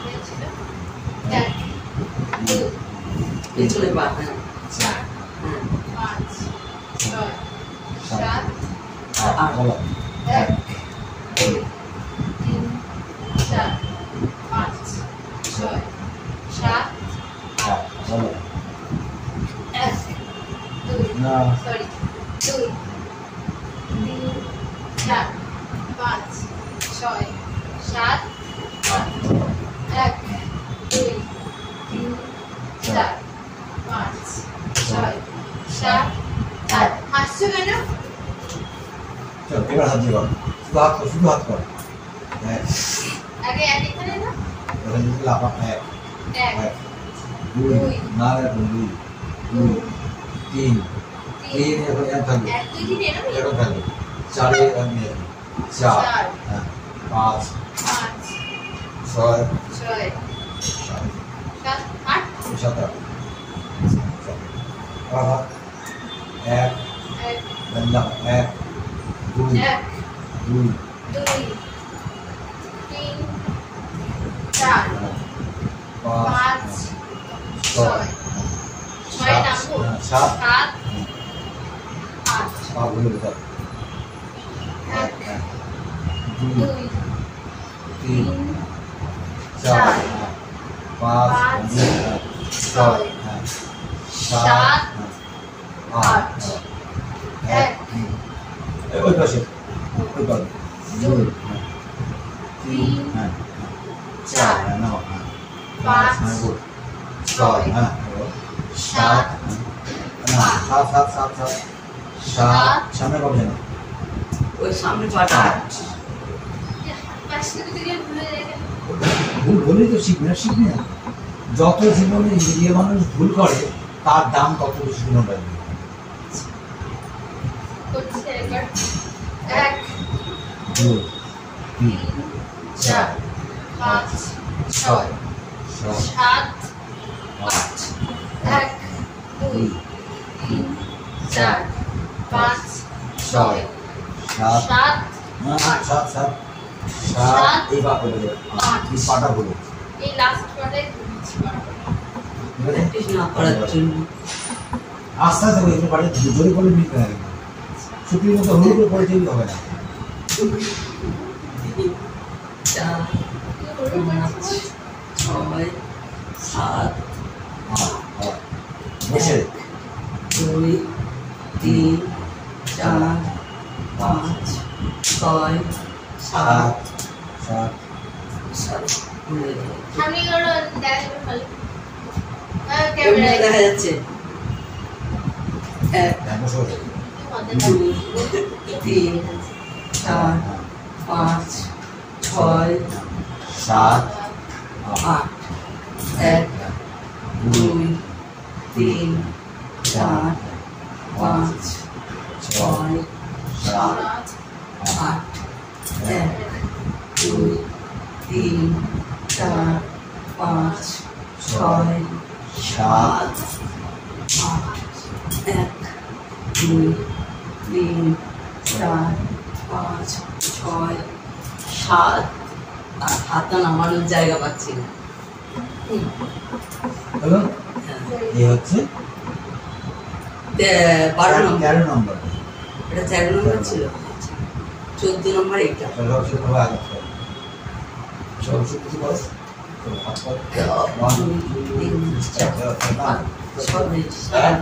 হয়েছিল? এক, দুই, পেছনে পা হ্যাঁ চার, হ্যাঁ পাঁচ, ছয়, সাত, 8 বলো 1 2 3 4 5 6 7 বলো 1 2 না সরি 2 3 4 5 6 7 1 2 3 4 5 6 7 8 হাসছো কেন? চল এবার হাত দিয়ে শুধু হাত কর হ্যাঁ আগে এক এখানে না? এখানে যদি লাফা এক 1 দুই দুই। না এখন 2 2 3 3 এখন এক থাকবে 1 2 3 এরকম এরকম থাকবে 4 আমি 4 হ্যাঁ 5 5 6 6 7 7 8 7 আবার এক 1 বন্ধা এক 2 1 2 2 3 4 5 5 6 ছয় নামবো 7 7 8 পা ভুলে যেতে 1 2 2 3 3 4 5 6 7 8 ওই পাশে ওই পাশে 2 3 4 না 5 6 7 সাত, না, সাত সাত সাত সাত সাত সামনে পাবে না। ওই সামনে পাটা পাশে দিকে ভুলে যায় কেন? ভুল বলেই তো শিখবি না, শিখবি না। যত জীবনে যে মানুষ ভুল করে তার দাম তত বেশি গুণ লাগবে। করছে একবার। 1 2 3 4 5 6 7 7 8 1 2 3 4 5 6 7 7 সাত সাত সাত এই পা করে দেবে, এই পাটা বলে, এই লাস্ট ওয়ার্ডে দিচ্ছি প্র্যাকটিস না করার জন্য আস্তে আস্তে করে একটু পাটা জোরে করে নিতে হবে। শুকিয়ে মতো হুড় করে পড়ে চললে হবে না। 4 5 6 7 বসে 2 3 4 5 6 7 সাত 7 সামনে গেলো দেখা ভালো ক্যামেরা ক্যামেরা দেখা যাচ্ছে 1 বসে 2 3 4 5 6 সাত 8 1 2 3 4 5 6 7 8 1 2 3 4 5 6 সাত 8 1 2 3 4 5 6 7 আর হাতটা নামানোর জায়গা পাচ্ছি না। হলো এই হচ্ছে 12 নম্বর 13 নম্বর। এটা 13 নম্বর ছিল 14 নম্বর এইটা সবচেয়ে ভালো আগে সবচেয়ে কিছু বস তো হাত পা 1 2 3 4 5 6 7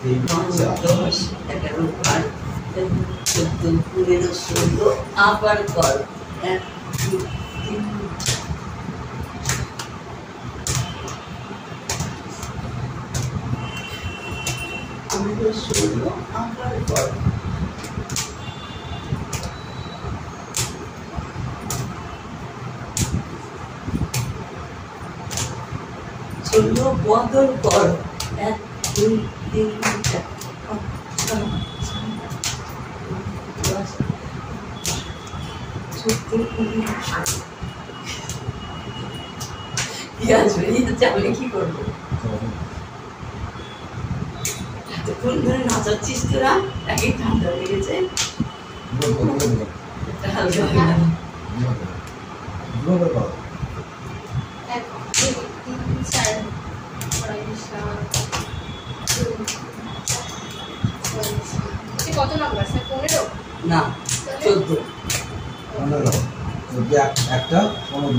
3 4 11 12 13 15 16 আবার কর 1 2 3 16 আবার কর ষোলো বদল কর 1 2 3 4 5 6 কি করবো এতক্ষণ ধরে নাচাচ্ছিস তোরা একই ঠান্ডা লেগেছে হালকা হয়ে গেল। 1 2 3 4 5 কত নাম্বার স্যার 15 না 14 15 যদি একটা 15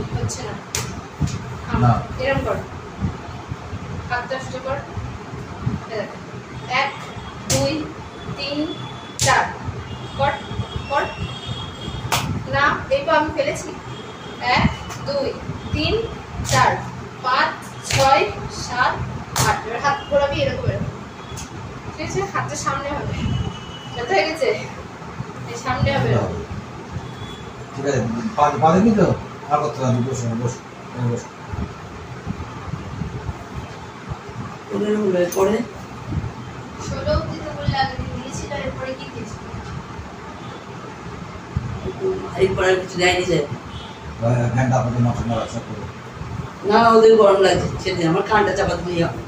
দুটো হচ্ছে না না। এরকম কর হাতটা সোজা কর 1 2 3 4 কর কর না এই তো আমি ফেলেছি 1 2 3 4 5 6 7 8 এবার হাত ঘোরাবি এরকম এরকম ঠিক আছে হাতটা সামনে হবে ব্যথা হয়ে গেছে এই সামনে হবে এরকম। ঠিক আছে পা দিবি তো আর করতে হবে বস বস বস 15 হলো পরে 16 অবধি তো বললে আগে দিয়েছিল এরপরে কি দিয়েছিল এরপর আর কিছু দেয়নি যায় ঘন্টা আপনাদের মাথা রাখা করো না ওদের গরম লাগছে সেদিন আমার কানটা চাপা দিলেই হবে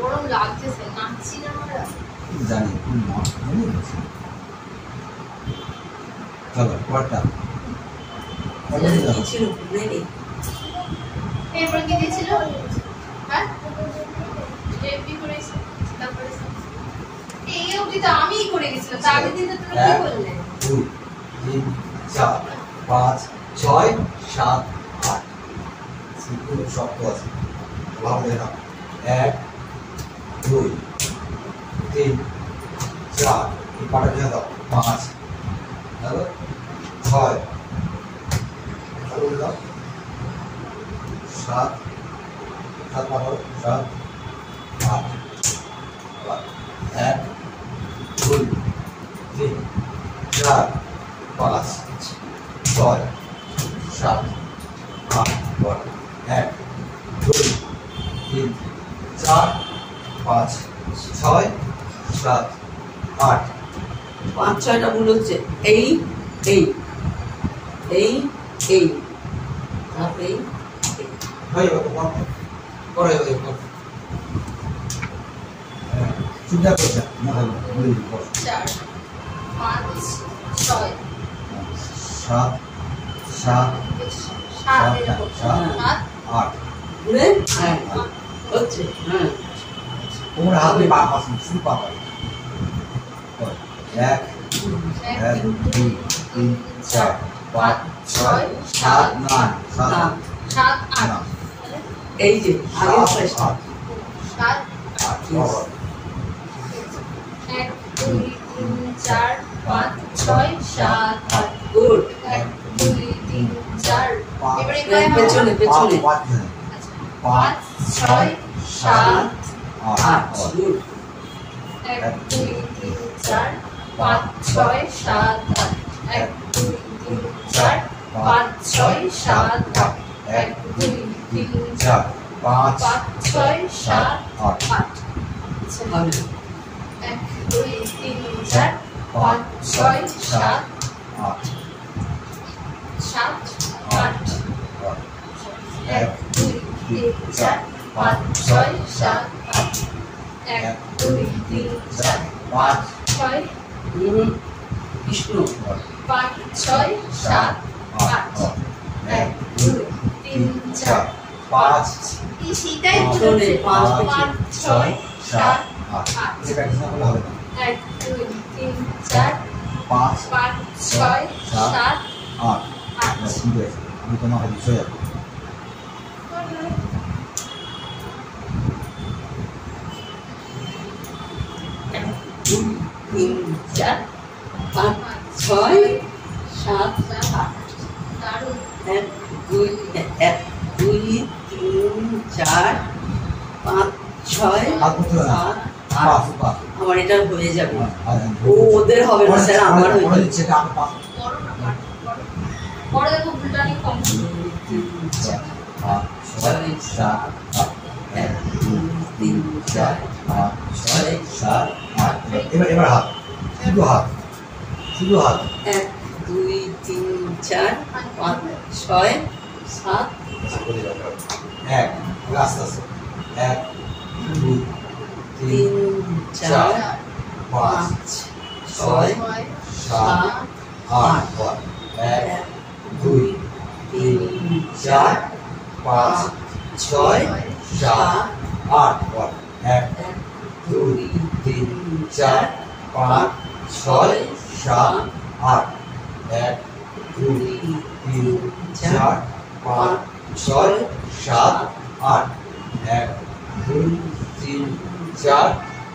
গরম লাগতেছে নাচছি না আমরা জানি না চলো পরটা কি ছিল নেই এরপর কি দিয়েছিল হ্যাঁ স্টেপ বি করেছে তারপরে এই অবধি তো আমিই করে গেছিলাম তার আগের দিন তো তুমি কি করলে 2 3 4 5 6 7 8 সিগুলো শক্ত আছে ভালো দেখে নাও 1 2 3 4 এই পাটা দিয়ে দাও 5 হলো 6 ভালো দাও 7 7 ভালো 7 8 1 2 3 4 5 6 7 8 1 2 3 4 5 6 7 8 5-6টা ভুল হচ্ছে। এই এই এই এই তারপরে এই হয়ে গেল করে হয়ে গেল চিন্তা করছে মাথা বলি 4 5 6 7 7 7 এরকম 7 8 ঘুরে হ্যাঁ হচ্ছে হ্যাঁ তোমরা হাতে পা পাচ্ছি শুধু পা পাই 1 2 3 4 5 6 7 9 7 7 8 এই যে আগের 7 চেষ্টা 7 8 1 2 3 4 5 6 7 8 গুড 1 2 3 4 এবারে পেছনে পেছনে 5 6 7 8 গুড 1 2 3 4 5 6 7 8 1 2 3 4 5 6 7 8 1 2 3 4 5 5 6 7 8 8 হবে 1 2 3 4 5 6 7 8 7 8 1 2 3 4 5 6 7 8 1 2 3 4 5 6 কৃষ্ণ 5 6 7 8 1 2 3 4 5 এই সেটাই শোনে 5 5 6 7 8 এটা কিছু না করলে হবে না 1 2 3 4 5 5 6 7 8 8 ঠিক আছে আমি তোমাকে বিষয় যাবো তিন চার পাঁচ ছয় সাত আট দারুণ এক দুই তিন চার পাঁচ ছয় হাত মুঠো না সাত আট 5 আমার এটা হয়ে যাবে 5 ও ওদের হবে না স্যার আমার হয়ে যাবে দিচ্ছে আমি 5 বড় না বড় দেখো ভুলটানি কম দুই, তিন, চার, 5 6 7 8 এক দুই তিন চার 5 6 7 8 এবার হাত শুধু হাত এক দুই তিন চার পাঁচ ছয় সাত এক আস্তে আস্তে 1 2 3 তিন চার 5 পাঁচ ছয় 7 সাত 8 1 2 3 4 5 6 7 8 1 2 3 4 5 6 7 8 1 2 3 4 5 6 7 8 1 2 3 4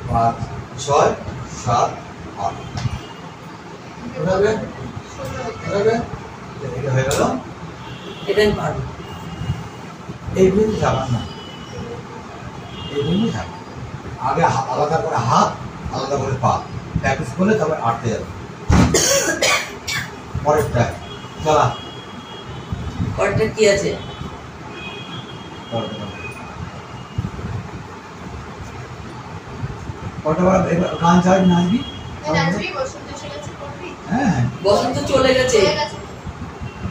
5 6 7 8 এটা হয়ে গেল এটাই পারবো এই বিন্দু যাবার না এই বিন্দু যাবে আগে আলাদা করে হাত আলাদা করে পা প্র্যাকটিস করলে তবে আটতে যাবে পরেরটা চলা পরেরটা কি আছে পরেরটা গান চাই নাচবি নাচবি বসন্ত এসে গেছে করবি হ্যাঁ বসন্ত চলে গেছে হয়ে গেছে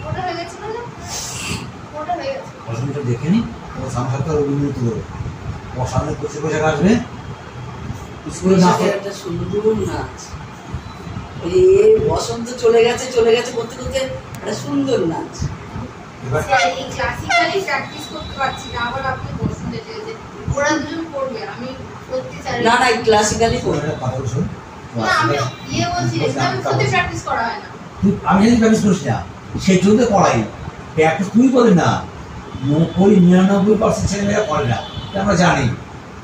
ওটা হয়ে গেছে না ওটা হয়ে গেছে বসন্তটা দেখে নি ও সামসারটা রবীন্দ্র তুলে ও সামনে বসে বসে আসবে স্কুলে না একটা সুন্দর নাচ ওই বসন্ত চলে গেছে করতে করতে একটা সুন্দর নাচ এবার এই ক্লাসিক্যালি প্র্যাকটিস করতে পারছি না আবার আপনি বসন্ত এসে গেছে ওরা দুজন করবে আমি করতে চাই না না ক্লাসিক্যালি করবে একটা কথা শোন না আমি বলছি আমি সত্যি প্র্যাকটিস করা হয় না আমি যদি প্র্যাকটিস করিস না সেই জন্য করাই প্র্যাকটিস তুই করি না, 99% ছেলেমেয়েরা করে না, এটা আমরা জানি।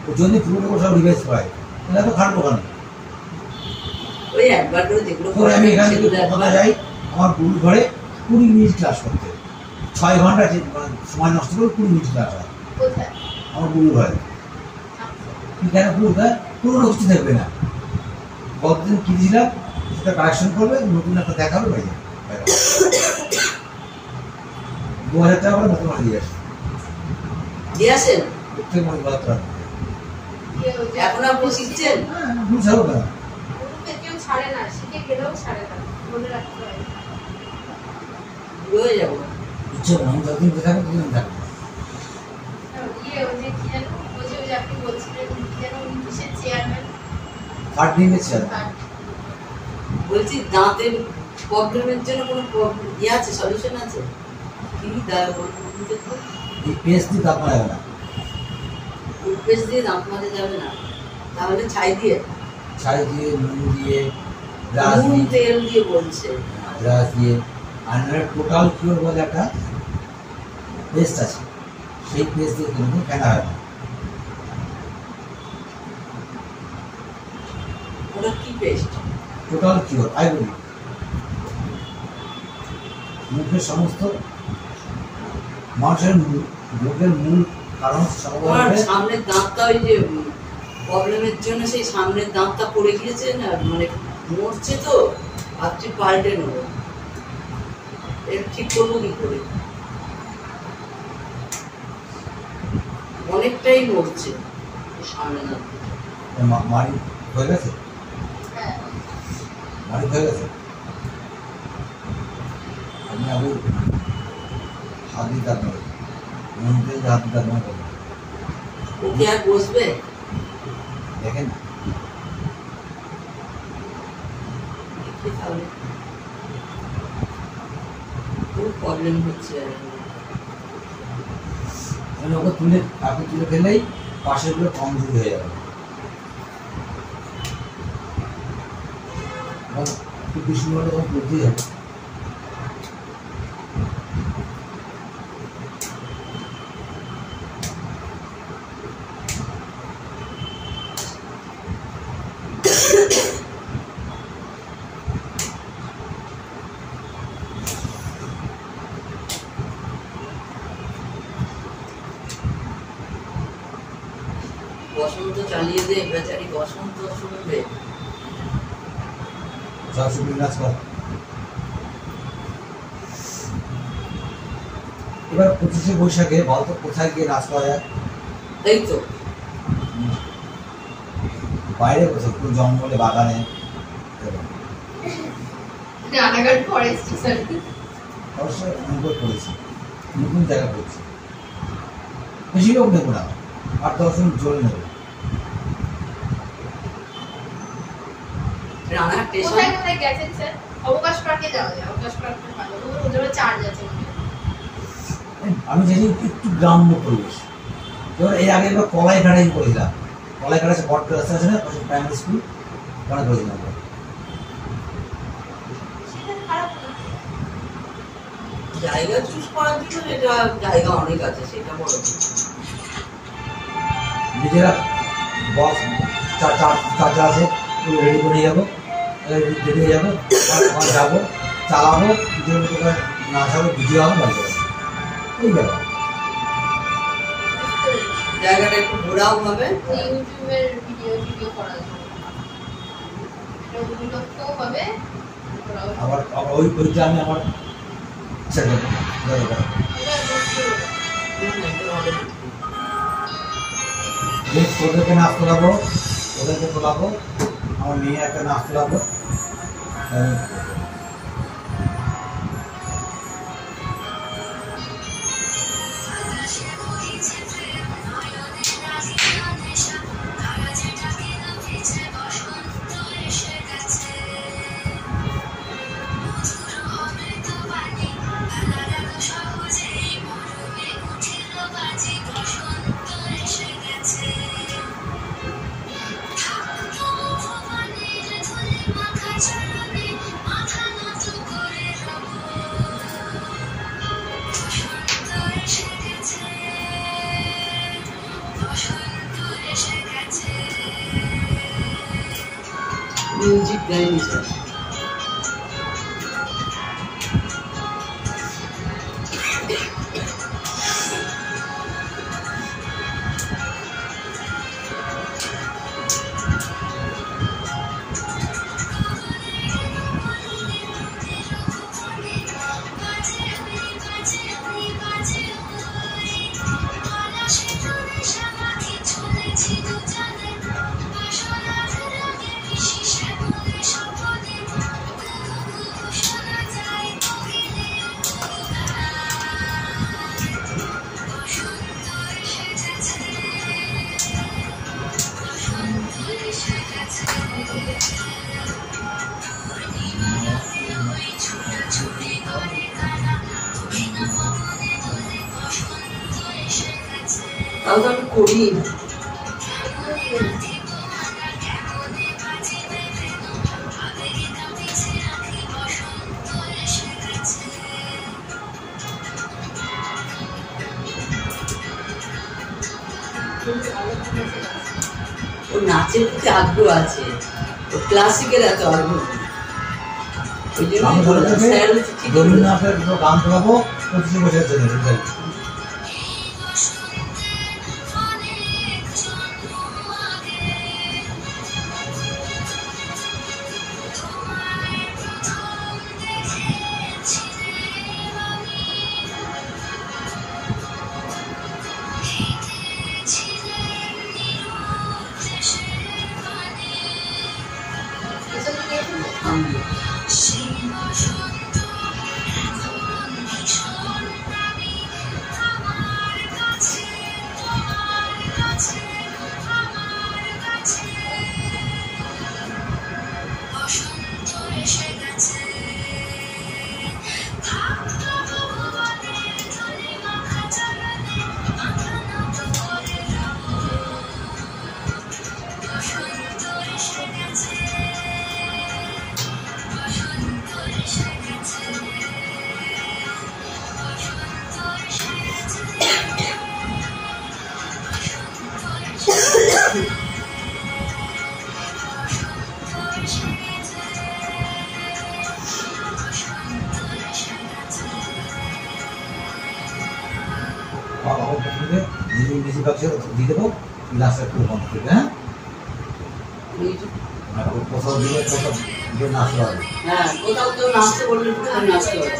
ওর জন্য পুরোটা সব রিভাইজ করায়, এটা তো খারাপ ওখানে। ওই একবার করে যেগুলো তোর আমি এখান থেকে কলকাতা যাই আমার গুরু ঘরে 20 মিনিট ক্লাস করতে, 6 ঘন্টা সময় নষ্ট করে 20 মিনিট ক্লাস হয় কোথায়? আমার গুরু ঘরে। তুই কেন গুরু ঘরে পুরোনো কিছু থাকবে না, গতদিন কি দিয়েছিলাম সেটা কারেকশন করবে, নতুন একটা দেখাবে বাইরে 2000 টাকা করে নতুন দিয়ে আসে, দিয়ে আসেন। প্রত্যেক মনে করা এখন আপনি শিখছেন? হ্যাঁ বুঝাবো না, গুরুকে কেউ ছাড়ে না, শিখে গেলেও ছাড়ে না, মনে রাখতে হয়। হয়ে যাবো। ইচ্ছে মনে যতদিন দেখাবে ততদিন থাকবে। ওই যে কি যেন, ওই যে আপনি বলছিলেন কি যেন, উনি কিসের চেয়ারম্যান? কার্ড নিয়ে গেছি আর বলছি দাঁতের প্রবলেমের জন্য কোনো ইয়ে আছে, সলিউশন আছে কি? এই পেস্ট দিয়ে দাঁত মারা যাবে না, টুথপেস্ট দিয়ে দাঁত মাজা যাবে না, তাহলে ছাই দিয়ে, ছাই দিয়ে, নুন দিয়ে, ব্রাশ নুন দিয়ে, তেল দিয়ে বলছে। ব্রাশ দিয়ে। আর টোটাল কিওর বলে একটা পেস্ট আছে, সেই পেস্ট দিয়ে কিন্তু ফেনা হয় না। ওটা কি পেস্ট? টোটাল কিওর আইবরি, মুখের সমস্ত মানুষের রোগের মূল কারণ তোমার সামনের দাঁতটা ওই যে প্রবলেমের জন্য সেই সামনের দাঁতটা পড়ে গিয়েছে না, মানে মরছে তো, ভাবছি পাল্টে নেবো। এর ঠিক করবো কি করে? অনেকটাই মরছে সামনে দাঁত। মারি হয়ে গেছে, হ্যাঁ, মারি হয়ে গেছে। আমি আগে হাত দিয়ে দাঁত মারি, মন দিয়ে হাত দিয়ে দাঁত মারি করবো। ও কি আর বসবে? দেখেন দেখি তাহলে। খুব প্রবলেম হচ্ছে। মানে ওকে তুলে, আপনি তুলে ফেললেই পাশের গুলো কমজোরি হয়ে যাবে। একটু বেশি হলে তখন তুলতেই হবে। বসন্ত চালিয়ে দে, বেচারি বসন্ত শুনবে। সরাসরি নাচ কর। এবার 25শে বৈশাখে বলতো কোথায় গিয়ে নাচ করা যায়? এই তো বাইরে কোথাও, একটু জঙ্গলে, বাগানে, রানাঘাট ফরেস্ট স্যার। অবশ্যই অনুভব করেছি, নতুন জায়গা করছি, বেশি লোক নেবো না, 8-10 জন জোরে নেবো। রানাঘাট স্টেশন। কোথায় কোথায় গেছেন স্যার? অবকাশ পার্কে যাওয়া যায়, অবকাশ পার্কে ভালো, ওদের চার্জ আছে। আমি জানি একটু গ্রাম্য পরিবেশ। যেমন এর আগে একবার কলাইঘাটে করেছিলাম, কলাইঘাট আছে, বট রাস্তা আছে না, পাশে প্রাইমারি স্কুল, ওখানে করেছিলাম। সেটা খারাপ না। জায়গা চুজ করার জন্য এটা জায়গা অনেক আছে, সেটা বড় কিছু। নিজেরা বস চার্জার আছে, রেডি করে যাবো, রেডি হয়ে যাবো, ওখানে যাবো, চালাবো, নিজের মতো করে নাচ হবে, ভিডিও হবে, বাড়ি যাবো, এই ব্যাপার। জায়গাটা একটু ঘোরাও হবে, ইউটিউবের ভিডিও করা যায়, এটা উপলক্ষও হবে। আবার ওইটা আমি আমার ছেড়ে দেবো। তোদেরকে নাচ তোলাবো, ওদেরকে তোলাবো, আমার মেয়ে একটা নাচ তোলাবো। মাথা মিউজিক দেয়নি স্যার। তাও তো আমি করি। ওর নাচের প্রতি আগ্রহ আছে, ওর ক্লাসিকের এত আগ্রহ। ওই জন্য স্যার ঠিক রবীন্দ্রনাথের গান শোনাবো 25 বছরের জন্য। ইংরেজি বাক্সে দিয়ে দেবো, গ্লাসে একটু বন্ধ করবে। হ্যাঁ, কোথাও দিলে কোথাও দিয়ে নাচতে হবে। হ্যাঁ, কোথাও কেউ নাচতে বললে নাচতে হবে।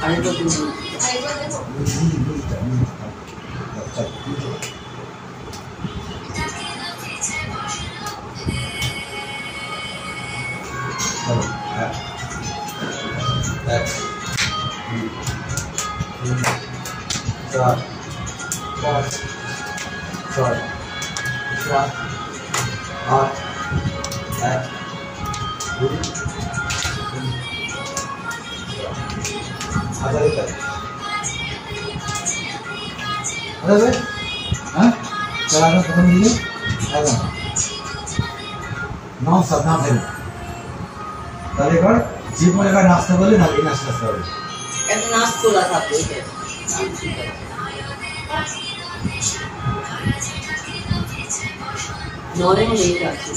আরেকটা তুমি তাহলে এবার যে কোনো জায়গায় নাচতে বলে না নাচতে আসতে হবে, একটা নাচ তোলা থাকবে। নরেন নেই আছে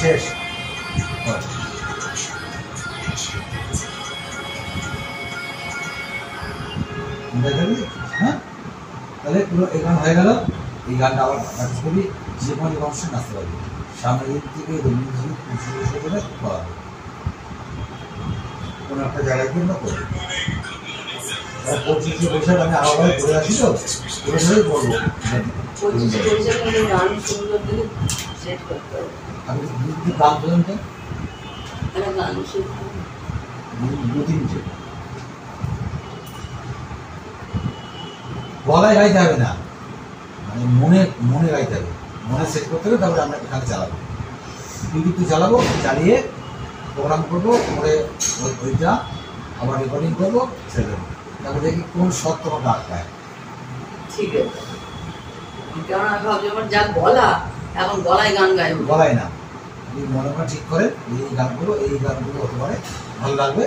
শেষ হয়। হ্যাঁ, তাহলে পুরো এই গান হয়ে গেল। এই গানটা আবার প্র্যাকটিস করি, যে কোনো অনুষ্ঠান নাচতে পারবি। সামনের দিক থেকে রবীন্দ্রসঙ্গীত করে করা হবে, কোনো একটা জায়গায় গিয়ে আমরা করবো। 25শে বৈশাখ আমি আবার করে আসি, তো করে ধরেই করবো। 25শে বৈশাখ গান সুন্দর দিকে সেট করতে হবে। আমি গান পর্যন্ত গান দু তিনটে গলায় গাইতে হবে না, মানে মনে মনে গাইতে হবে, মনে সেট করতে হবে। তারপরে আমরা এখানে চালাবো, ইউটিউবে চালাবো, চালিয়ে প্রোগ্রাম করবো, করে ওইটা আবার রেকর্ডিং করবো, ছেড়ে দেবো। তারপরে দেখি কোন শট তোমার ডাক পায়। ঠিক আছে, কারণ আমি ভাবছি আমার যা গলা, এখন গলায় গান গাইব, গলায় না, তুমি মনে মনে ঠিক করে এই গানগুলো হতে পারে ভালো লাগবে,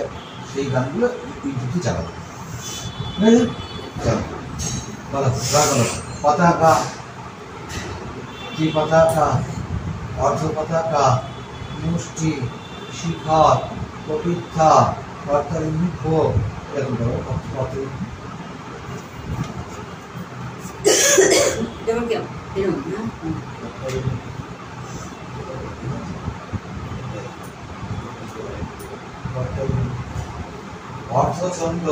সেই গানগুলো ইউটিউবে চালাবো। ঠিক আছে, চলো বলো বলো। পতাকা, কি পতাকা? অর্ধ পতাকা, মুষ্টি, শিখর, প্রতীক্ষা, কর্তারি মুখ, এরকম করো। কর্তারি যেমন কেমন এরকম না, অর্ধচন্দ্র,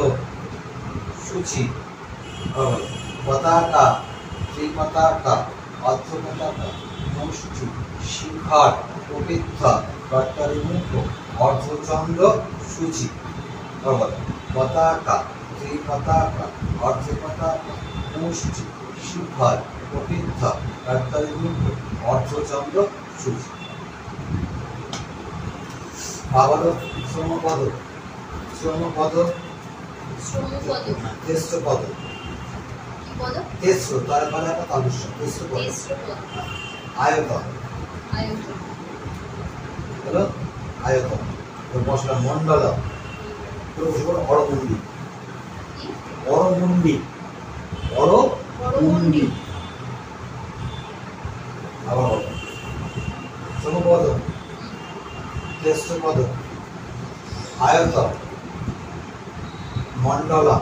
সূচি, পতাকা, শ্রী পতাকা, অর্ধ পতাকা, মুষ্টি, শিখর, প্রতীক্ষা, কর্তারি মুখ, অর্ধচন্দ্র, সূচি। পতাকা, শ্রী পতাকা, অর্ধ পতাকা, মুষ্টি, শিখর, প্রতীক্ষা, কর্তারি মুখ, অর্ধচন্দ্র, সূচি। আবারও শ্রমপদ, শ্রমপদ, শ্রমপদ, তেস্রপদ, কি পদ? তেস্র তার মানে একটা তালুস্য, তেস্রপদ। তেস্রপদ, আয়তন আয়তন, হলো আয়তন। মশলা মন্ডল, অরমুন্ডি, কি? অরমুন্ডি, অরমুন্ডি। আবার বলো, শ্রমপদ, তেস্রপদ, আয়তন, মন্ডলা,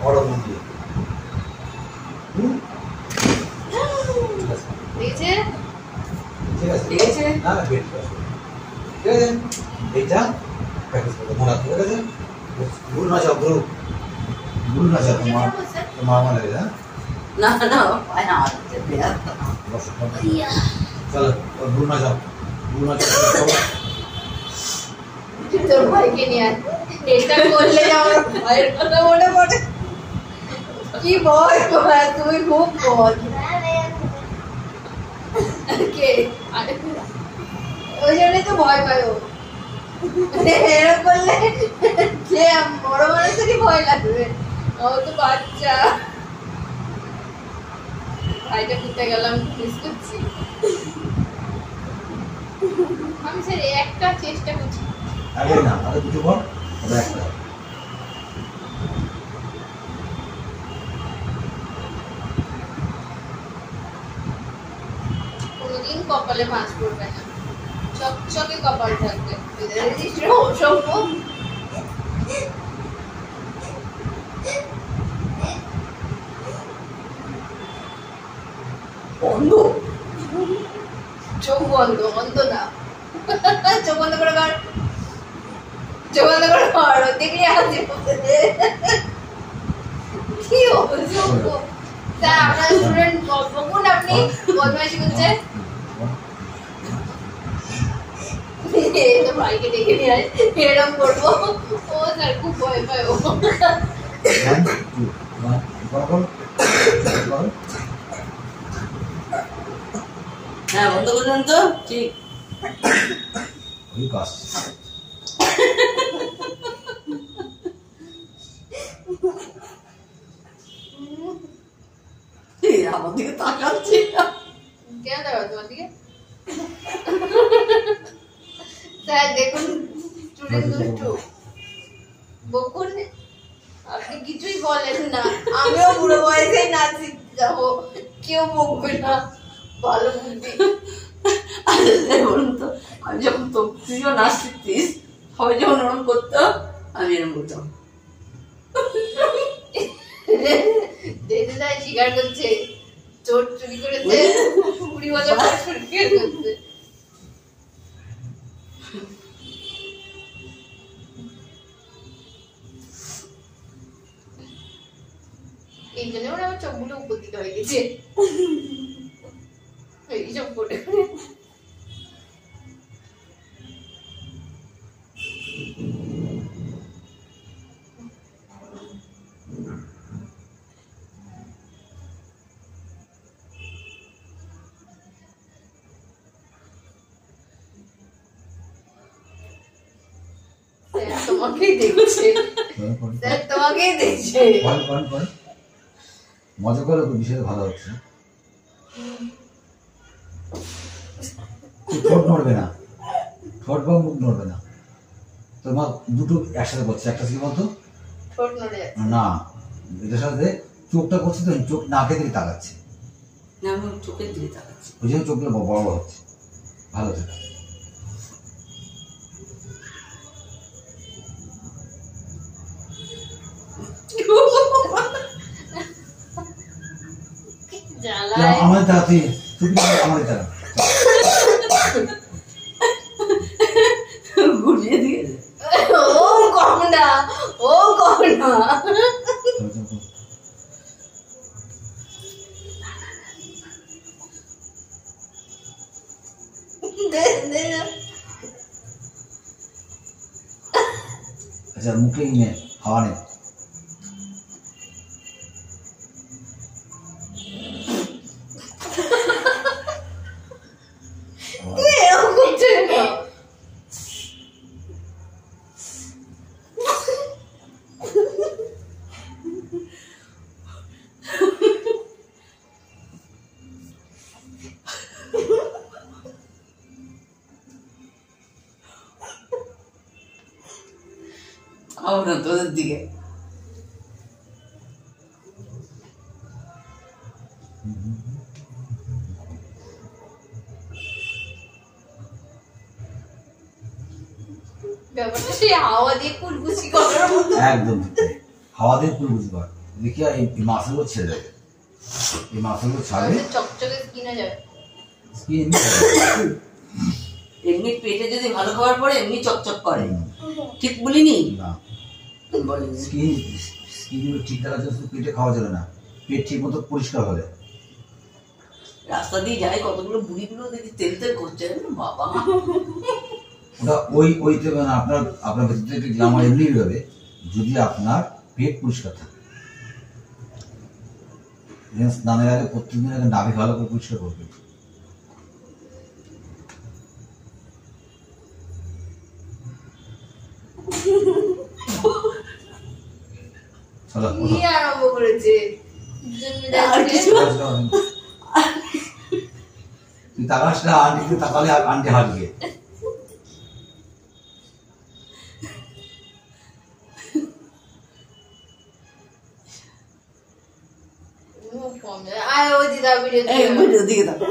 অরমুন্ডি। দেখেছে? ঠিক আছে, ঠিক আছে। না না বেট ঠিক আছে। এইটা প্র্যাকটিস করতে মনে রাখতে, ঠিক আছে। ভুল না যাও, ভুল না যাও, তোমার আমার লাগে। হ্যাঁ, না না পায় না, বসো, চলো, ভুল না যাও, ভুল না যাও। তোর ভাইকে নিয়ে আয়। এটা করলে আমার ভয়ের কথা মনে পড়ে। কি ভয় তোমার, তুমি খুব ভয়। কে? ওই জন্যই তো ভয় পাই ও। এরকম করলে যে বড় মানুষেরই ভয় লাগবে, ও তো বাচ্চা। ভাইটা ঘুরতে গেলাম, মিস করছি। আমি স্যার একটা চেষ্টা করছি। আগে না, আগে দুটো বল, ওটা একটা। কোনোদিন কপালে মাছ পড়বে না, চকচকে কপাল থাকবে। অসম্ভব। বন্ধ, চোখ বন্ধ, অন্ধ না। চোখ বন্ধ করে কর, চোখ বন্ধ করে কর, দেখলে হাসি পাবে। কি অসম্ভব। স্যার আপনার স্টুডেন্ট বকুন, আপনি বদমাইশি করছে। তো ভাইকে ডেকে নিয়ে আয়, এরকম করবো। ও স্যার খুব ভয় পায় ও। হ্যাঁ বন্ধ করলেন তো ঠিক। ওই কাজ আমার দিকে তাকাচ্ছি কেন দেওয়া তোমার দিকে? স্যার দেখুন, স্টুডেন্ট দুষ্টু। বকুন, আপনি কিছুই বলেন না। আমিও বুড়ো বয়সে নাচি। যাবো, কেউ বকবে না, ভালো বুদ্ধি। আচ্ছা বলুন তো, আমি যখন তুই যখন নাচ শিখতিস সবাই যখন ওরম করতো আমি এরকম করতাম। দিদিদাই স্বীকার করছে চোর চুরি করেছে, কুড়ি বছর পর চুরি করেছে। এই জন্য ওরা আমার চোখগুলো উপর দিকে হয়ে গেছে এইসব করে। তোমাকেই দেখছে, স্যার তোমাকেই দেখছে। মজা করে বিষয় ভালো হচ্ছে। ঠোঁট নড়বে না, ঠোঁট বা মুখ নড়বে না। তোমার দুটো একসাথে করছে, একটা কি বলতো ঠোঁট নড়ে যাচ্ছে না, এটার সাথে চোখটা করছে তো, চোখ নাকের দিকে তাকাচ্ছে, না আমি চোখের দিকে তাকাচ্ছি। ওই জন্য চোখগুলো বড় বড় হচ্ছে। ভালো সেটা জ্বালায়। আমাদের তাড়াতাড়ি আমাদের তারা ঘুরিয়ে দিয়ে দে। ও কম না, ও কম না। আচ্ছা মুখে নিয়ে হাওয়া নে। এরকম করছে না। না তোদের দিকে ব্যাপারটা সেই হাওয়া দিয়ে কুলকুচি করার মতো। একদম ঠিক তাই। হাওয়া দিয়ে পুরো বুঝতে পার, দেখি এই মাছগুলো ছেড়ে দেবে, এই মাছগুলো ছাড়বে চকচকে কিনা যাবে। স্কিন এমনি পেটে যদি ভালো খাবার পড়ে এমনি চকচক করে, ঠিক বলিনি? না, বলিনি। স্কিনগুলো ঠিক থাকার জন্য শুধু পেটে খাওয়া যাবে না, পেট ঠিক মতো পরিষ্কার হলে। রাস্তা দিয়ে যাই কতগুলো বুড়িগুলো দেখি তেল তেল করছে, বাবা ওটা ওই দেবে না, আপনার ভেতর থেকে গ্লামার এমনি হবে যদি আপনার পেট পরিষ্কার থাকে। স্নানের আগে প্রত্যেকদিন আগে নাভি ভালো করে পরিষ্কার করবে। কি আরম্ভ করেছে? আর কিছু তুই তাকাস না, আন্টিকে তাকালে আন্টি হাঁটবে। আয় ওই দিদা ভিডিও এই ভিডিও দিকে দেখো।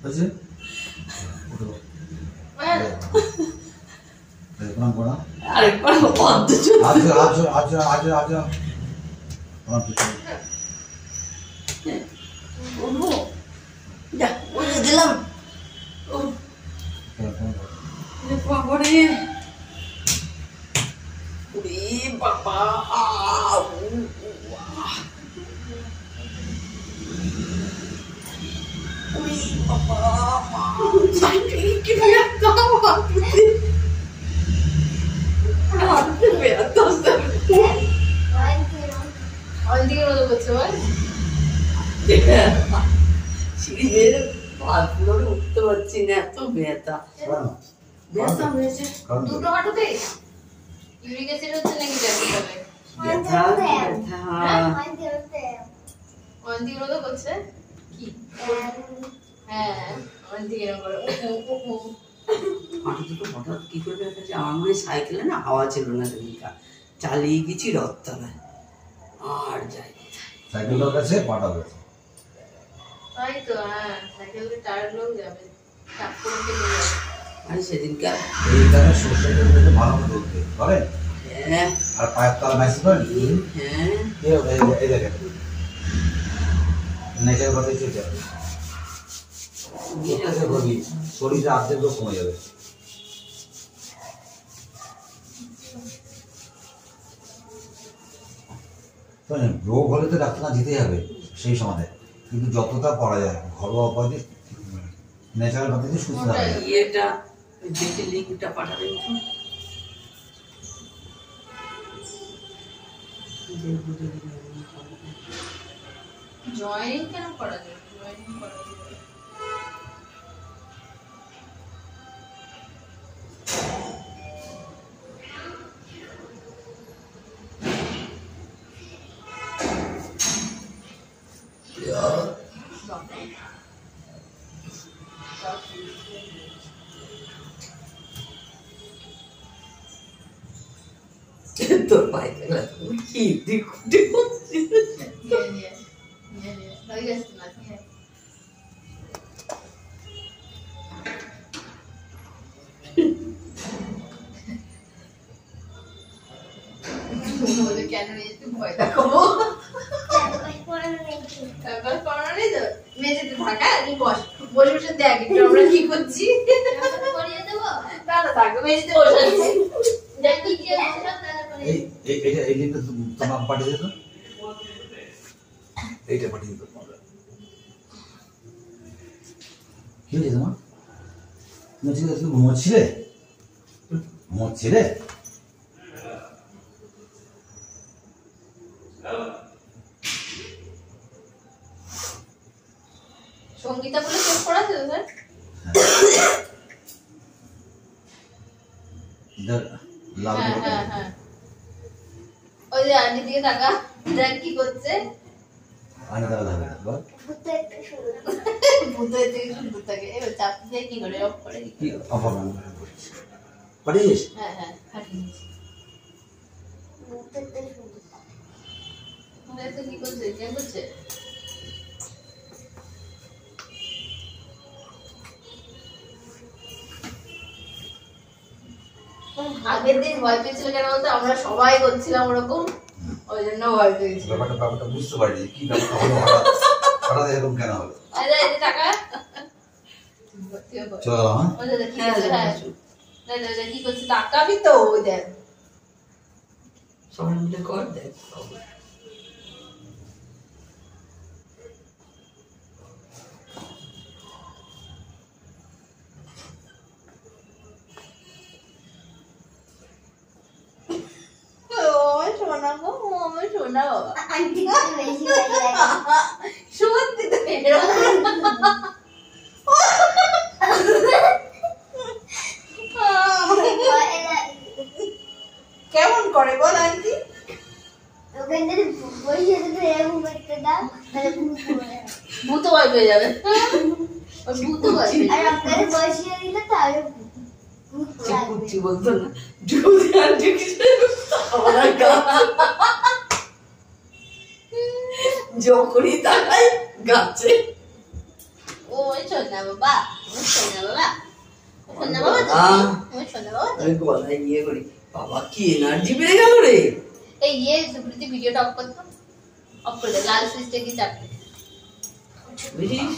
হয়েছে? প্রণাম করা। আরেকবার বদ্ধ চুল। উঠবো? যা, ওই যে দিলাম। বাবারে। ওরে বাবা, ওরে বাবা, কি ব্যথা, হাতে ব্যথা। অন্যদিকের মতো করছে বল। সিঁড়ি বেয়ে পা পুরো উঠতে পারছি না, এত ব্যথা। ব্যথা হয়েছে, কারণ দুটো হাঁটুতে ইউরিক অ্যাসিড হচ্ছে নাকি ব্যাপারে? ব্যথা ব্যথা। অন্তিগুলো তো করছে কি? হ্যাঁ অন্তিক এরকম করে হাঁটু দুটো হঠাৎ কি করে ব্যথা হয়েছে? আমার মনে হয় সাইকেলে না হাওয়া ছিল না সেদিনকার, চালিয়ে গেছি রথতলায় আর যাই। সাইকেলটার কাছে পাটা গেছে। তাই তো, হ্যাঁ সাইকেলের টায়ারগুলোও যাবে, চাপ করে ফেলে যাবে। আর সেদিনকার এইখানে সর্ষে তেল থেকে ভালো করে ধরতে পারেন, হ্যাঁ আর পায়ের তলা ম্যাসেজ করেন। হ্যাঁ এই দেখেন নেচার কথা চলছে, শরীরে আর্ধেক রোগ কমে যাবে। রোগ হলে তো ডাক্তার যেতেই হবে সেই সময়, কিন্তু যতটা করা যায় ঘরোয়া উপায়ে ন্যাচারাল পদ্ধতি সুস্থ হবে। ইয়েটা দেখে লিঙ্কটা পাঠাবেন তো। জয়েনিং কেন করা যাবে? জয়েনিং করা যাবে। তোর পায়ে গেলা কি দেখতে হয়ে গেছে না? কেন মেঝেতে ভয় দেখাবো? তারপর করোনা নেই তো, মেঝেতে থাকা বসে বসে দেখ একটু আমরা কি করছি। দাদা থাকবে মেঝেতে বসে আছে, দেখ কি কি এই লিঙ্কটা তোমার পাঠিয়ে দিত, এইটা পাঠিয়ে দিত। কি হয়েছে তোমার? তুমি ঘুমোচ্ছিলে? ঘুমোচ্ছিলে? সঙ্গীতা বলে চেক করাছে তো স্যার? লাল হ্যাঁ হ্যাঁ হ্যাঁ, ওই যে আন্টি দিকে টাকা দেখ কি করছে। আয়না দ্বারা ধাবে বল ভূতের থেকে সুন্দর থাকে, এবার চাপ দিয়ে কি করে অফ করে দিই। কি অফার পাঠিয়েছিস? হ্যাঁ হ্যাঁ ফাটিয়ে দিচ্ছি। তো কি করছে? কে করছে? আগের দিন ভয় পেয়েছিল কেন বলতো? আমরা সবাই করছিলাম ওরকম, ওই জন্য ভয় পেয়েছিল। ব্যাপারটা বুঝতে পারিনি কি ব্যাপারটা হলো, হঠাৎ এরকম কেন হলো। আরে এই টাকা চলো হ্যাঁ ওই যে কি করছে? হ্যাঁ দাদা কি করছে? টাকাবি তো ওই দেখ সবাই মিলে কর দেখ। শোনা গো, আমার শোনা বাবা আন্টি বেশি ভালো লাগে। সত্যি তো এরকম কেমন করে বল আন্টি? ওখানে যদি বসে যদি এরকম করতে দাও তাহলে ভূত পড়ে। ভূত ভয় পেয়ে যাবে, ওই ভূত ভয় পেয়ে আর যাবে। আপনারা বসিয়ে দিলে তাহলে ভূত পড়ে। কুচি বলতো না, যদি আর আমার যখনই তাকাই গাছে। ও শোনা বাবা, ও শোনা বাবা, শোনা বাবা, ও শোনা বাবা। আমি গলায় ইয়ে করি, বাবা কি এনার্জি বেড়ে গেল রে। এই ইয়ে সুপ্রীতি ভিডিওটা অফ করতো, অফ করে দে, লাল সুইচটা কি চাপতে বুঝিস?